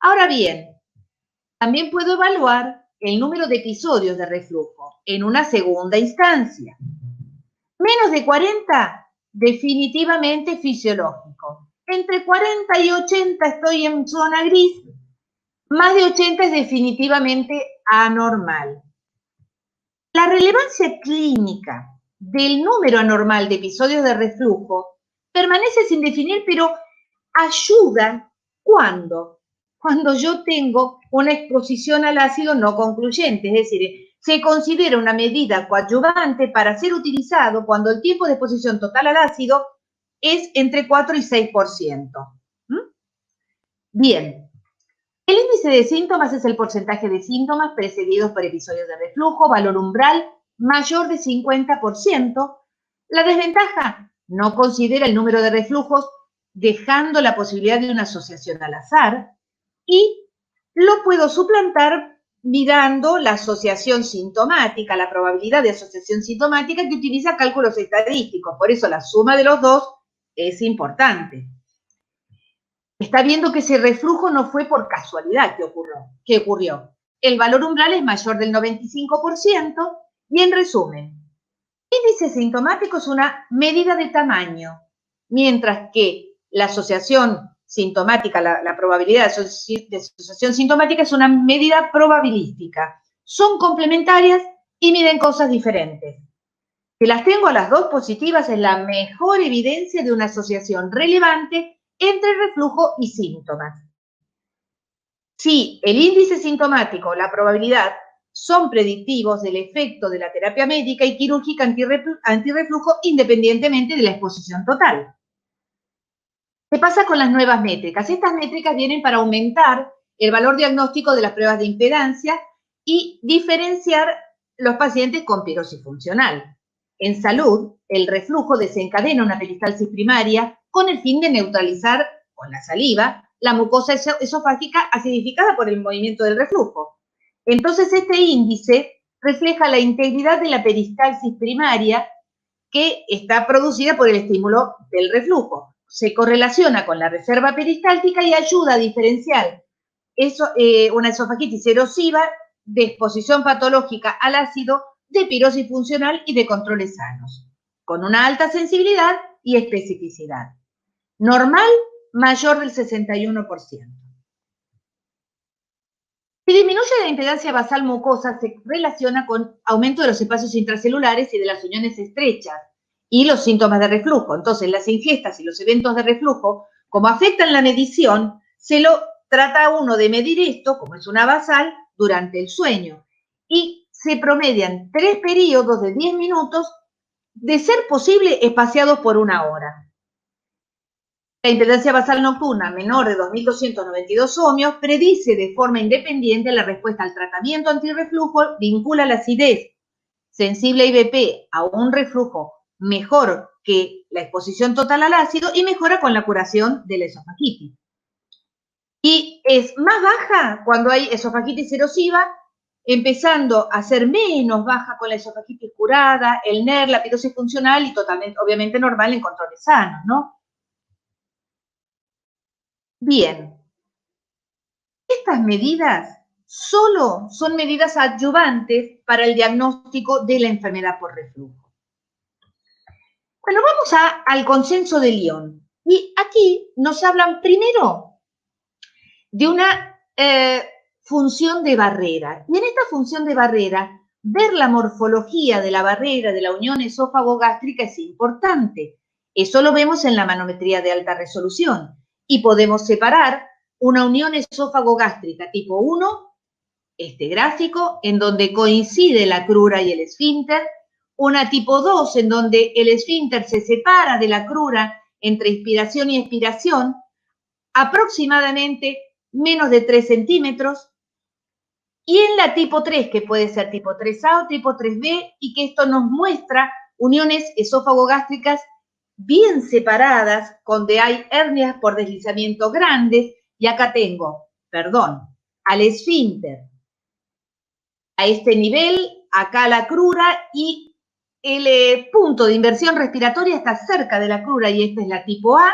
Ahora bien, también puedo evaluar el número de episodios de reflujo en una segunda instancia. Menos de 40, definitivamente fisiológico. Entre 40 y 80 estoy en zona gris. Más de 80 es definitivamente anormal. La relevancia clínica del número anormal de episodios de reflujo permanece sin definir, pero ayuda cuando yo tengo una exposición al ácido no concluyente, es decir, se considera una medida coadyuvante para ser utilizado cuando el tiempo de exposición total al ácido es entre 4 y 6%. Bien, el índice de síntomas es el porcentaje de síntomas precedidos por episodios de reflujo, valor umbral mayor de 50%. La desventaja, no considera el número de reflujos, dejando la posibilidad de una asociación al azar, y lo puedo suplantar mirando la asociación sintomática, la probabilidad de asociación sintomática que utiliza cálculos estadísticos. Por eso la suma de los dos es importante. Está viendo que ese reflujo no fue por casualidad que ocurrió. El valor umbral es mayor del 95% y en resumen, índice sintomático es una medida de tamaño mientras que la asociación sintomática, la probabilidad de asociación sintomática es una medida probabilística. Son complementarias y miden cosas diferentes. Si las tengo a las dos positivas, es la mejor evidencia de una asociación relevante entre reflujo y síntomas. Si el índice sintomático o la probabilidad son predictivos del efecto de la terapia médica y quirúrgica antirreflujo independientemente de la exposición total. ¿Qué pasa con las nuevas métricas? Estas métricas vienen para aumentar el valor diagnóstico de las pruebas de impedancia y diferenciar los pacientes con pirosis funcional. En salud, el reflujo desencadena una peristalsis primaria con el fin de neutralizar con la saliva la mucosa esofágica acidificada por el movimiento del reflujo. Entonces, este índice refleja la integridad de la peristalsis primaria que está producida por el estímulo del reflujo. Se correlaciona con la reserva peristáltica y ayuda a diferenciar una esofagitis erosiva de exposición patológica al ácido, de pirosis funcional y de controles sanos, con una alta sensibilidad y especificidad. Normal, mayor del 61%. Si disminuye la impedancia basal mucosa, se relaciona con aumento de los espacios intracelulares y de las uniones estrechas y los síntomas de reflujo. Entonces, las ingestas y los eventos de reflujo, como afectan la medición, se lo trata uno de medir esto, como es una basal, durante el sueño. Y se promedian 3 periodos de 10 minutos, de ser posible, espaciados por 1 hora. La impedancia basal nocturna menor de 2.292 ohmios predice de forma independiente la respuesta al tratamiento antirreflujo, vincula la acidez sensible a IBP a un reflujo mejor que la exposición total al ácido y mejora con la curación de la esofagitis. Y es más baja cuando hay esofagitis erosiva, empezando a ser menos baja con la esofagitis curada, el NER, la pirosis funcional y totalmente, obviamente, normal en controles sanos, ¿no? Bien, estas medidas solo son medidas adyuvantes para el diagnóstico de la enfermedad por reflujo. Bueno, vamos al consenso de Lyon. Y aquí nos hablan primero de una función de barrera. Y en esta función de barrera, ver la morfología de la barrera de la unión esófago-gástrica es importante. Eso lo vemos en la manometría de alta resolución. Y podemos separar una unión esófago-gástrica tipo 1, este gráfico, en donde coincide la crura y el esfínter, una tipo 2, en donde el esfínter se separa de la crura entre inspiración y expiración, aproximadamente menos de 3 centímetros, y en la tipo 3, que puede ser tipo 3A o tipo 3B, y que esto nos muestra uniones esófago-gástricas bien separadas, donde hay hernias por deslizamiento grandes, y acá tengo, al esfínter a este nivel, acá la crura, y el punto de inversión respiratoria está cerca de la crura, y esta es la tipo A,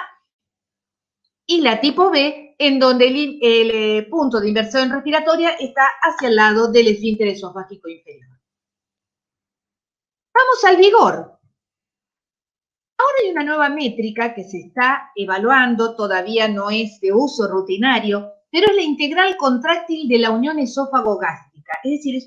y la tipo B, en donde el punto de inversión respiratoria está hacia el lado del esfínter esofágico inferior. Vamos al vigor. Ahora hay una nueva métrica que se está evaluando, todavía no es de uso rutinario, pero es la integral contráctil de la unión esófago-gástrica. Es decir,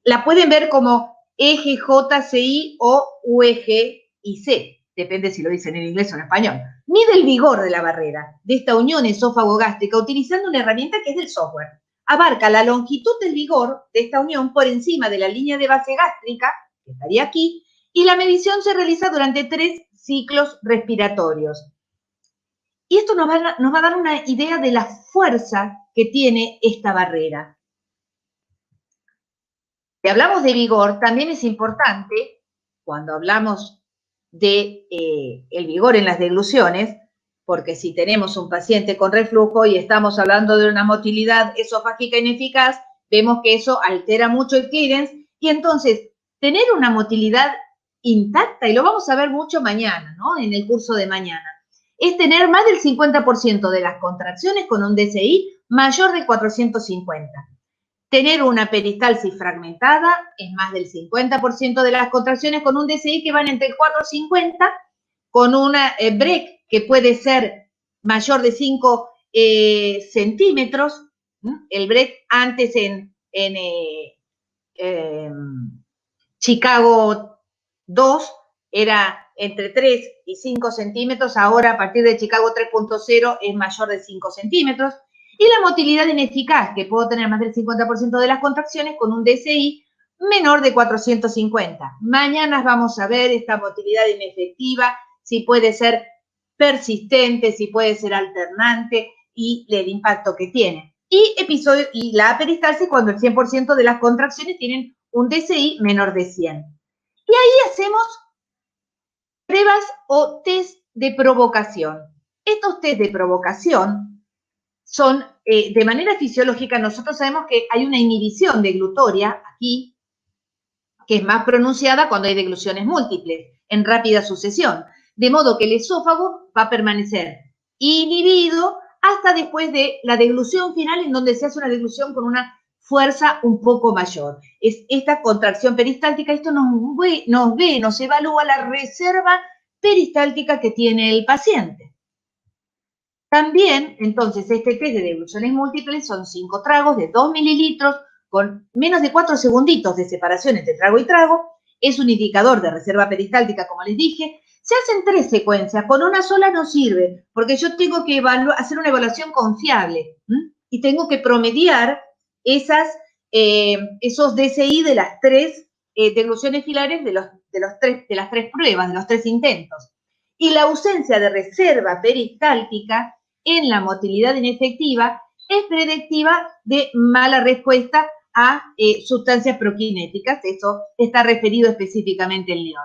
la pueden ver como EGJCI o UEGIC, depende si lo dicen en inglés o en español. Mide el vigor de la barrera de esta unión esófago-gástrica utilizando una herramienta que es del software. Abarca la longitud del vigor de esta unión por encima de la línea de base gástrica, que estaría aquí, y la medición se realiza durante 3 ciclos respiratorios. Y esto nos va a dar una idea de la fuerza que tiene esta barrera. Si hablamos de vigor, también es importante, cuando hablamos de el vigor en las degluciones, porque si tenemos un paciente con reflujo y estamos hablando de una motilidad esofágica ineficaz, vemos que eso altera mucho el clearance, y entonces tener una motilidad intacta, y lo vamos a ver mucho mañana, ¿no? En el curso de mañana, es tener más del 50% de las contracciones con un DCI mayor de 450. Tener una peristalsis fragmentada es más del 50% de las contracciones con un DCI que van entre 450 con una BREC que puede ser mayor de 5 centímetros. El BREC antes en Chicago 2 era entre 3 y 5 centímetros, ahora a partir de Chicago 3.0 es mayor de 5 centímetros. Y la motilidad ineficaz, que puedo tener más del 50% de las contracciones con un DSI menor de 450. Mañana vamos a ver esta motilidad inefectiva, si puede ser persistente, si puede ser alternante y el impacto que tiene. Y la peristalsis cuando el 100% de las contracciones tienen un DSI menor de 100. Y ahí hacemos pruebas o test de provocación. Estos test de provocación son, de manera fisiológica, nosotros sabemos que hay una inhibición de glutoria aquí, que es más pronunciada cuando hay degluciones múltiples, en rápida sucesión. De modo que el esófago va a permanecer inhibido hasta después de la deglución final, en donde se hace una deglución con una fuerza un poco mayor. Es esta contracción peristáltica, esto nos evalúa la reserva peristáltica que tiene el paciente. También, entonces, este test de degluciones múltiples son 5 tragos de 2 mililitros con menos de 4 segunditos de separación entre trago y trago. Es un indicador de reserva peristáltica, como les dije. Se hacen 3 secuencias, con una sola no sirve, porque yo tengo que hacer una evaluación confiable y tengo que promediar esos DSI de las 3 degluciones filares de las 3 pruebas, de los 3 intentos. Y la ausencia de reserva peristáltica en la motilidad inefectiva es predictiva de mala respuesta a sustancias prokinéticas. Eso está referido específicamente en Lyon.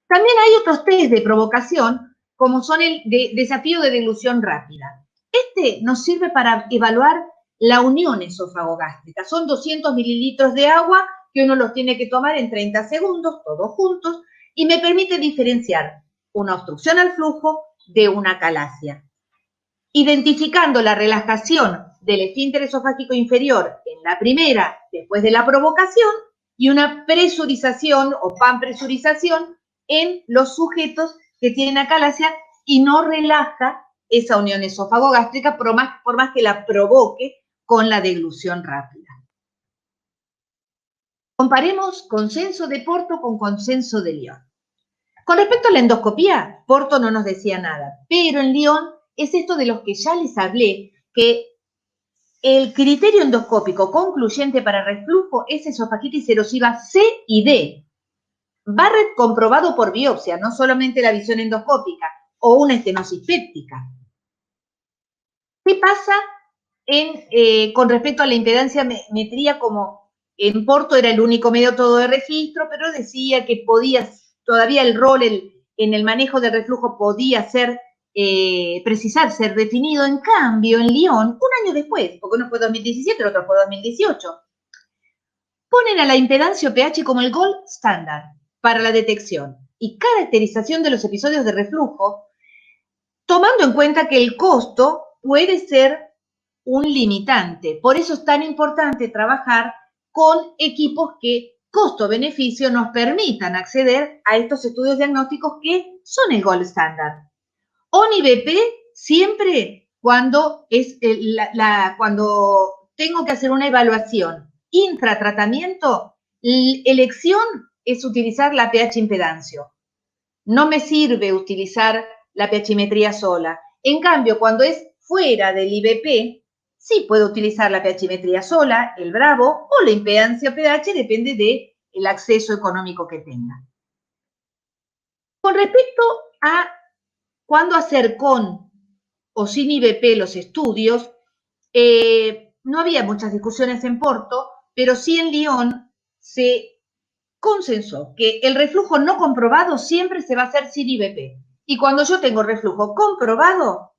También hay otros test de provocación, como son el de desafío de deglución rápida. Este nos sirve para evaluar la unión esofagogástrica. Son 200 mililitros de agua que uno los tiene que tomar en 30 segundos, todos juntos, y me permite diferenciar una obstrucción al flujo de una calasia, identificando la relajación del esfínter esofágico inferior en la primera, después de la provocación, y una presurización o panpresurización en los sujetos que tienen acalasia y no relaja esa unión esófago-gástrica por más que la provoque con la deglución rápida. Comparemos consenso de Porto con consenso de Lyon. Con respecto a la endoscopía, Porto no nos decía nada, pero en Lyon es esto de los que ya les hablé, que el criterio endoscópico concluyente para reflujo es esofagitis erosiva C y D. Barrett comprobado por biopsia, no solamente la visión endoscópica o una estenosis péptica. ¿Qué pasa con respecto a la impedancia metría? Como en Porto era el único método de registro, pero decía que todavía el rol en el manejo del reflujo podía ser ser definido. En cambio, en Lyon, un año después, porque uno fue 2017, el otro fue 2018, ponen a la impedancia pH como el gold standard para la detección y caracterización de los episodios de reflujo, tomando en cuenta que el costo puede ser un limitante. Por eso es tan importante trabajar con equipos que costo-beneficio nos permitan acceder a estos estudios diagnósticos que son el gold standard. ONI-BP siempre cuando tengo que hacer una evaluación intratratamiento, elección es utilizar la pH impedancio. No me sirve utilizar la pHimetría sola. En cambio, cuando es fuera del IBP, sí puedo utilizar la pHimetría sola, el Bravo o la impedancia pH, depende del acceso económico que tenga. Con respecto a cuándo hacer con o sin IBP los estudios, no había muchas discusiones en Porto, pero sí en Lyon se consensó que el reflujo no comprobado siempre se va a hacer sin IBP. Y cuando yo tengo reflujo comprobado,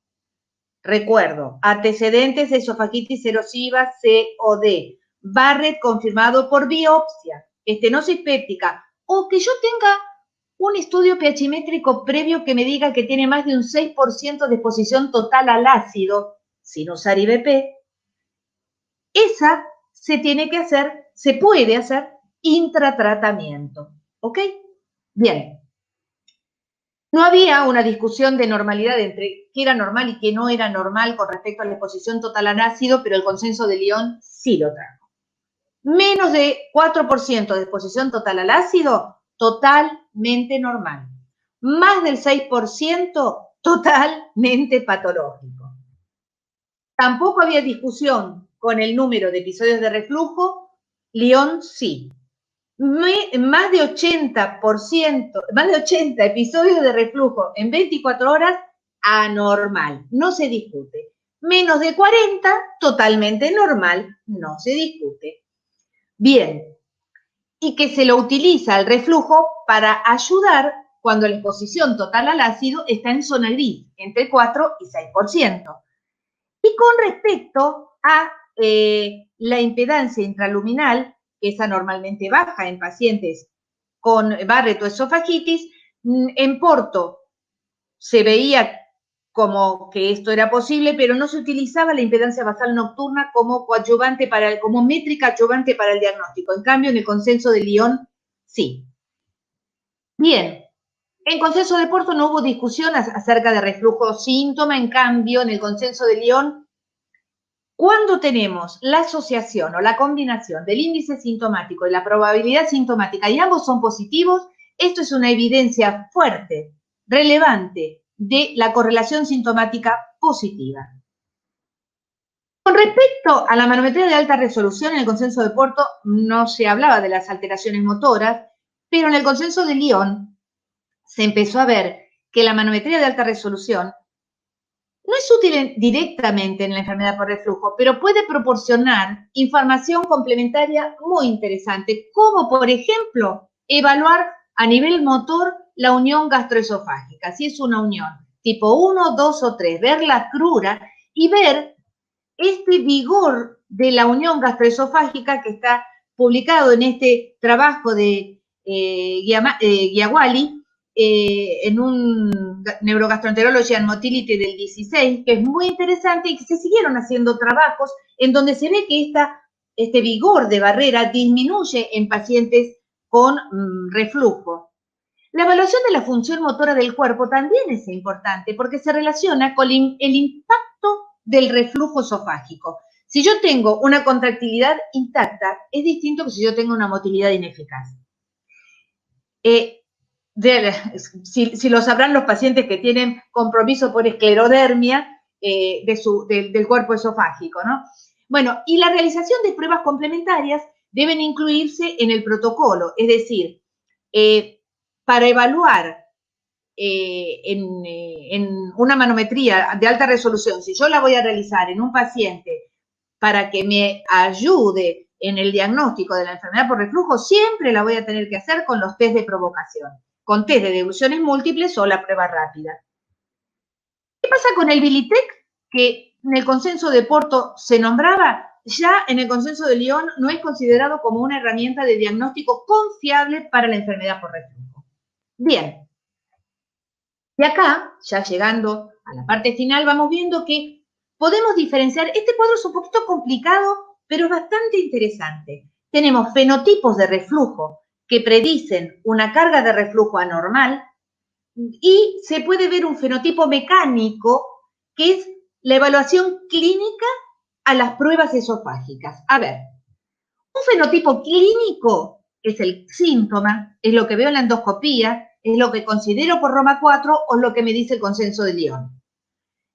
recuerdo, antecedentes de esofagitis erosiva C o D, Barrett confirmado por biopsia, estenosis péptica, o que yo tenga un estudio pHimétrico previo que me diga que tiene más de un 6% de exposición total al ácido, sin usar IBP, esa se puede hacer intratratamiento. ¿Ok? Bien. No había una discusión de normalidad entre qué era normal y qué no era normal con respecto a la exposición total al ácido, pero el consenso de Lyon sí lo trajo. Menos de 4% de exposición total al ácido, totalmente normal. Más del 6%, totalmente patológico. Tampoco había discusión con el número de episodios de reflujo, Lyon sí. Más de 80%, más de 80 episodios de reflujo en 24 horas, anormal, no se discute. Menos de 40, totalmente normal, no se discute. Bien, y que se lo utiliza el reflujo para ayudar cuando la exposición total al ácido está en zona gris, entre 4 y 6%. Y con respecto a la impedancia intraluminal, que es anormalmente baja en pacientes con Barrett o esofagitis, en Porto se veía como que esto era posible, pero no se utilizaba la impedancia basal nocturna como coadyuvante como métrica adyuvante para el diagnóstico. En cambio, en el consenso de Lyon, sí. Bien, en consenso de Porto no hubo discusión acerca de reflujo síntoma, en cambio, en el consenso de Lyon, cuando tenemos la asociación o la combinación del índice sintomático y la probabilidad sintomática y ambos son positivos, esto es una evidencia fuerte, relevante de la correlación sintomática positiva. Con respecto a la manometría de alta resolución, en el consenso de Porto no se hablaba de las alteraciones motoras, pero en el consenso de Lyon se empezó a ver que la manometría de alta resolución no es útil directamente en la enfermedad por reflujo, pero puede proporcionar información complementaria muy interesante, como por ejemplo evaluar a nivel motor la unión gastroesofágica, si es una unión tipo 1, 2 o 3, ver la crura y ver este vigor de la unión gastroesofágica que está publicado en este trabajo de Giawali, en un Neurogastroenterology and Motility del 16, que es muy interesante y que se siguieron haciendo trabajos en donde se ve que este vigor de barrera disminuye en pacientes con reflujo. La evaluación de la función motora del cuerpo también es importante porque se relaciona con el impacto del reflujo esofágico. Si yo tengo una contractilidad intacta, es distinto que si yo tengo una motilidad ineficaz. Si lo sabrán los pacientes que tienen compromiso por esclerodermia del cuerpo esofágico, ¿no? Bueno, y la realización de pruebas complementarias deben incluirse en el protocolo, es decir, para evaluar en una manometría de alta resolución, si yo la voy a realizar en un paciente para que me ayude en el diagnóstico de la enfermedad por reflujo, siempre la voy a tener que hacer con los test de provocación, con test de diluciones múltiples o la prueba rápida. ¿Qué pasa con el Bilitec? Que en el consenso de Porto se nombraba, ya en el consenso de Lyon no es considerado como una herramienta de diagnóstico confiable para la enfermedad por reflujo. Bien, y acá, ya llegando a la parte final, vamos viendo que podemos diferenciar, este cuadro es un poquito complicado, pero es bastante interesante. Tenemos fenotipos de reflujo que predicen una carga de reflujo anormal y se puede ver un fenotipo mecánico que es la evaluación clínica a las pruebas esofágicas. A ver, un fenotipo clínico es el síntoma, es lo que veo en la endoscopía, es lo que considero por Roma 4 o lo que me dice el consenso de Lyon.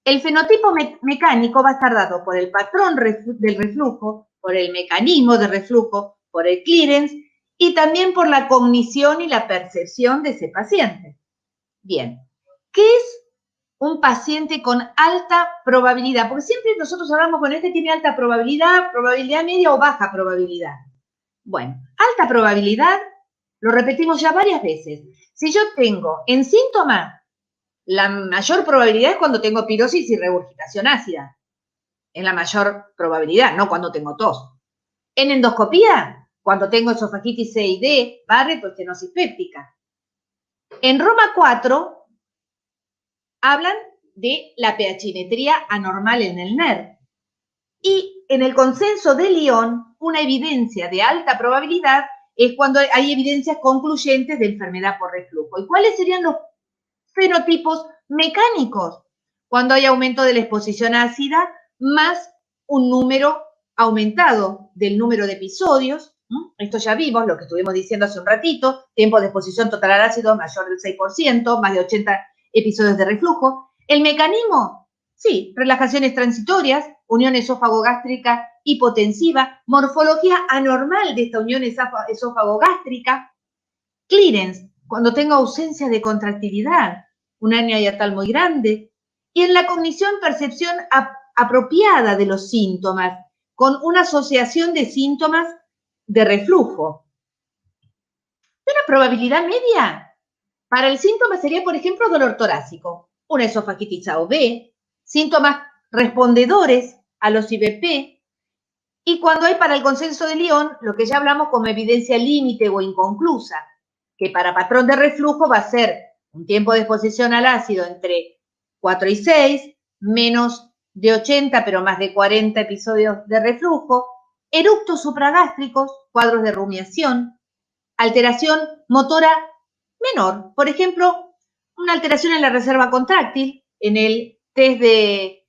El fenotipo mecánico va a estar dado por el patrón del reflujo, por el mecanismo de reflujo, por el clearance y también por la cognición y la percepción de ese paciente. Bien, ¿qué es un paciente con alta probabilidad? Porque siempre nosotros hablamos con este tiene alta probabilidad, probabilidad media o baja probabilidad. Bueno, alta probabilidad, lo repetimos ya varias veces. Si yo tengo en síntoma, la mayor probabilidad es cuando tengo pirosis y regurgitación ácida. Es la mayor probabilidad, no cuando tengo tos. En endoscopía, cuando tengo esofagitis C y D, Barrett o estenosis péptica. En Roma 4, hablan de la pHimetría anormal en el NER. Y en el consenso de Lyon, una evidencia de alta probabilidad es cuando hay evidencias concluyentes de enfermedad por reflujo. ¿Y cuáles serían los fenotipos mecánicos, cuando hay aumento de la exposición ácida más un número aumentado del número de episodios. Esto ya vimos, lo que estuvimos diciendo hace un ratito, tiempo de exposición total al ácido mayor del 6%, más de 80 episodios de reflujo. El mecanismo, sí, relajaciones transitorias, unión esófago-gástrica hipotensiva, morfología anormal de esta unión esófago-gástrica, clearance, cuando tengo ausencia de contractilidad, una hernia hiatal muy grande, y en la cognición, percepción apropiada de los síntomas, con una asociación de síntomas de reflujo. Una probabilidad media para el síntoma sería, por ejemplo, dolor torácico, una esofagitis A o B, síntomas respondedores a los IBP, y cuando hay para el consenso de Lyon, lo que ya hablamos como evidencia límite o inconclusa, que para patrón de reflujo va a ser un tiempo de exposición al ácido entre 4 y 6, menos de 80, pero más de 40 episodios de reflujo, eructos supragástricos, cuadros de rumiación, alteración motora menor, por ejemplo, una alteración en la reserva contráctil, en el test de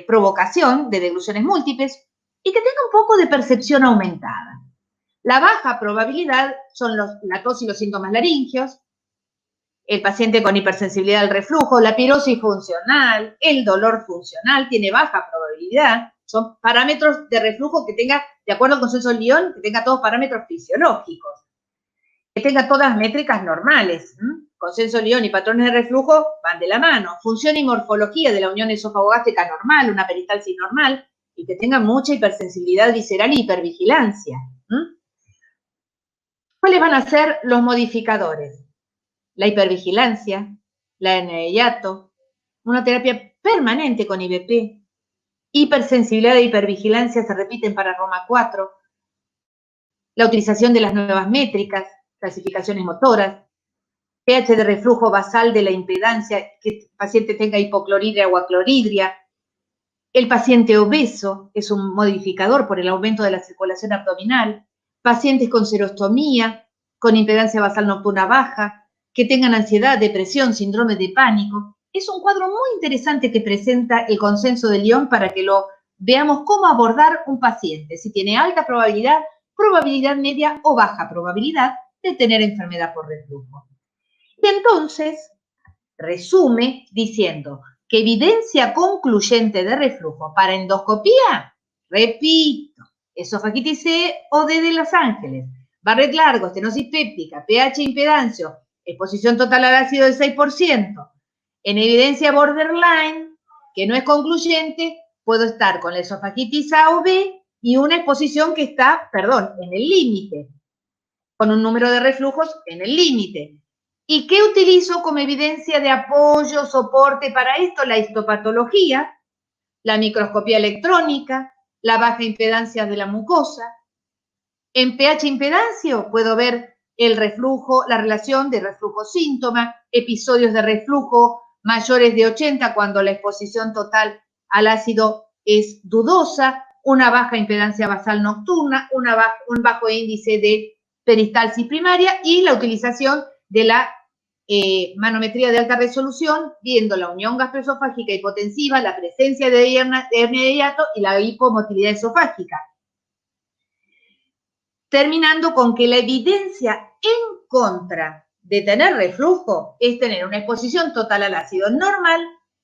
provocación de degluciones múltiples, y que tenga un poco de percepción aumentada. La baja probabilidad son la tos y los síntomas laringios, el paciente con hipersensibilidad al reflujo, la pirosis funcional, el dolor funcional, tiene baja probabilidad. Son parámetros de reflujo que tenga, de acuerdo al consenso Lyon, que tenga todos parámetros fisiológicos, que tenga todas métricas normales. Consenso Lyon y patrones de reflujo van de la mano. Función y morfología de la unión esofagogástrica normal, una peristalsis normal, y que tenga mucha hipersensibilidad visceral y hipervigilancia. ¿Cuáles van a ser los modificadores? La hipervigilancia, la hernia de hiato, una terapia permanente con IBP, hipersensibilidad e hipervigilancia se repiten para Roma 4, la utilización de las nuevas métricas, clasificaciones motoras, pH de reflujo basal de la impedancia, que el paciente tenga hipocloridria o acloridria. El paciente obeso es un modificador por el aumento de la circulación abdominal. Pacientes con serostomía, con impedancia basal nocturna baja, que tengan ansiedad, depresión, síndrome de pánico. Es un cuadro muy interesante que presenta el consenso de Lyon para que lo veamos cómo abordar un paciente, si tiene alta probabilidad, probabilidad media o baja probabilidad de tener enfermedad por reflujo. Y entonces resume diciendo que evidencia concluyente de reflujo para endoscopía, repito, esofagitis C o D de Los Ángeles, Barrett largo, estenosis péptica, pH impedancio, exposición total al ácido del 6%, en evidencia borderline, que no es concluyente, puedo estar con la esofagitis A o B y una exposición que está, en el límite, con un número de reflujos en el límite. ¿Y qué utilizo como evidencia de apoyo, soporte para esto? La histopatología, la microscopía electrónica, la baja impedancia de la mucosa. En pH impedancio puedo ver el reflujo, la relación de reflujo-síntoma, episodios de reflujo mayores de 80 cuando la exposición total al ácido es dudosa, una baja impedancia basal nocturna, un bajo índice de peristalsis primaria y la utilización de la manometría de alta resolución, viendo la unión gastroesofágica hipotensiva, la presencia de hernia de hiato y la hipomotilidad esofágica. Terminando con que la evidencia en contra de tener reflujo es tener una exposición total al ácido normal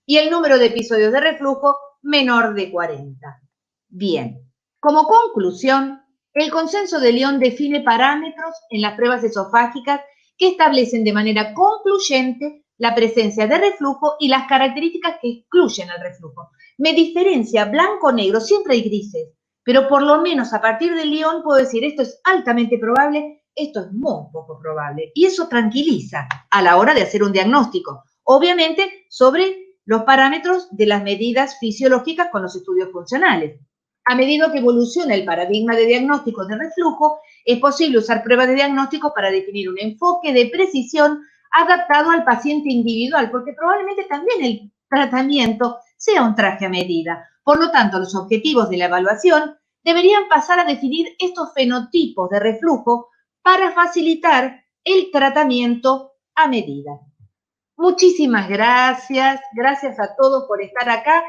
y el número de episodios de reflujo menor de 40. Bien, como conclusión, el consenso de Lyon define parámetros en las pruebas esofágicas que establecen de manera concluyente la presencia de reflujo y las características que excluyen al reflujo. Me diferencia blanco-negro, siempre hay grises, pero por lo menos a partir de Lyon puedo decir esto es altamente probable, esto es muy poco probable. Y eso tranquiliza a la hora de hacer un diagnóstico. Obviamente sobre los parámetros de las medidas fisiológicas con los estudios funcionales. A medida que evoluciona el paradigma de diagnóstico de reflujo, es posible usar pruebas de diagnóstico para definir un enfoque de precisión adaptado al paciente individual, porque probablemente también el tratamiento sea un traje a medida. Por lo tanto, los objetivos de la evaluación deberían pasar a definir estos fenotipos de reflujo para facilitar el tratamiento a medida. Muchísimas gracias. Gracias a todos por estar acá.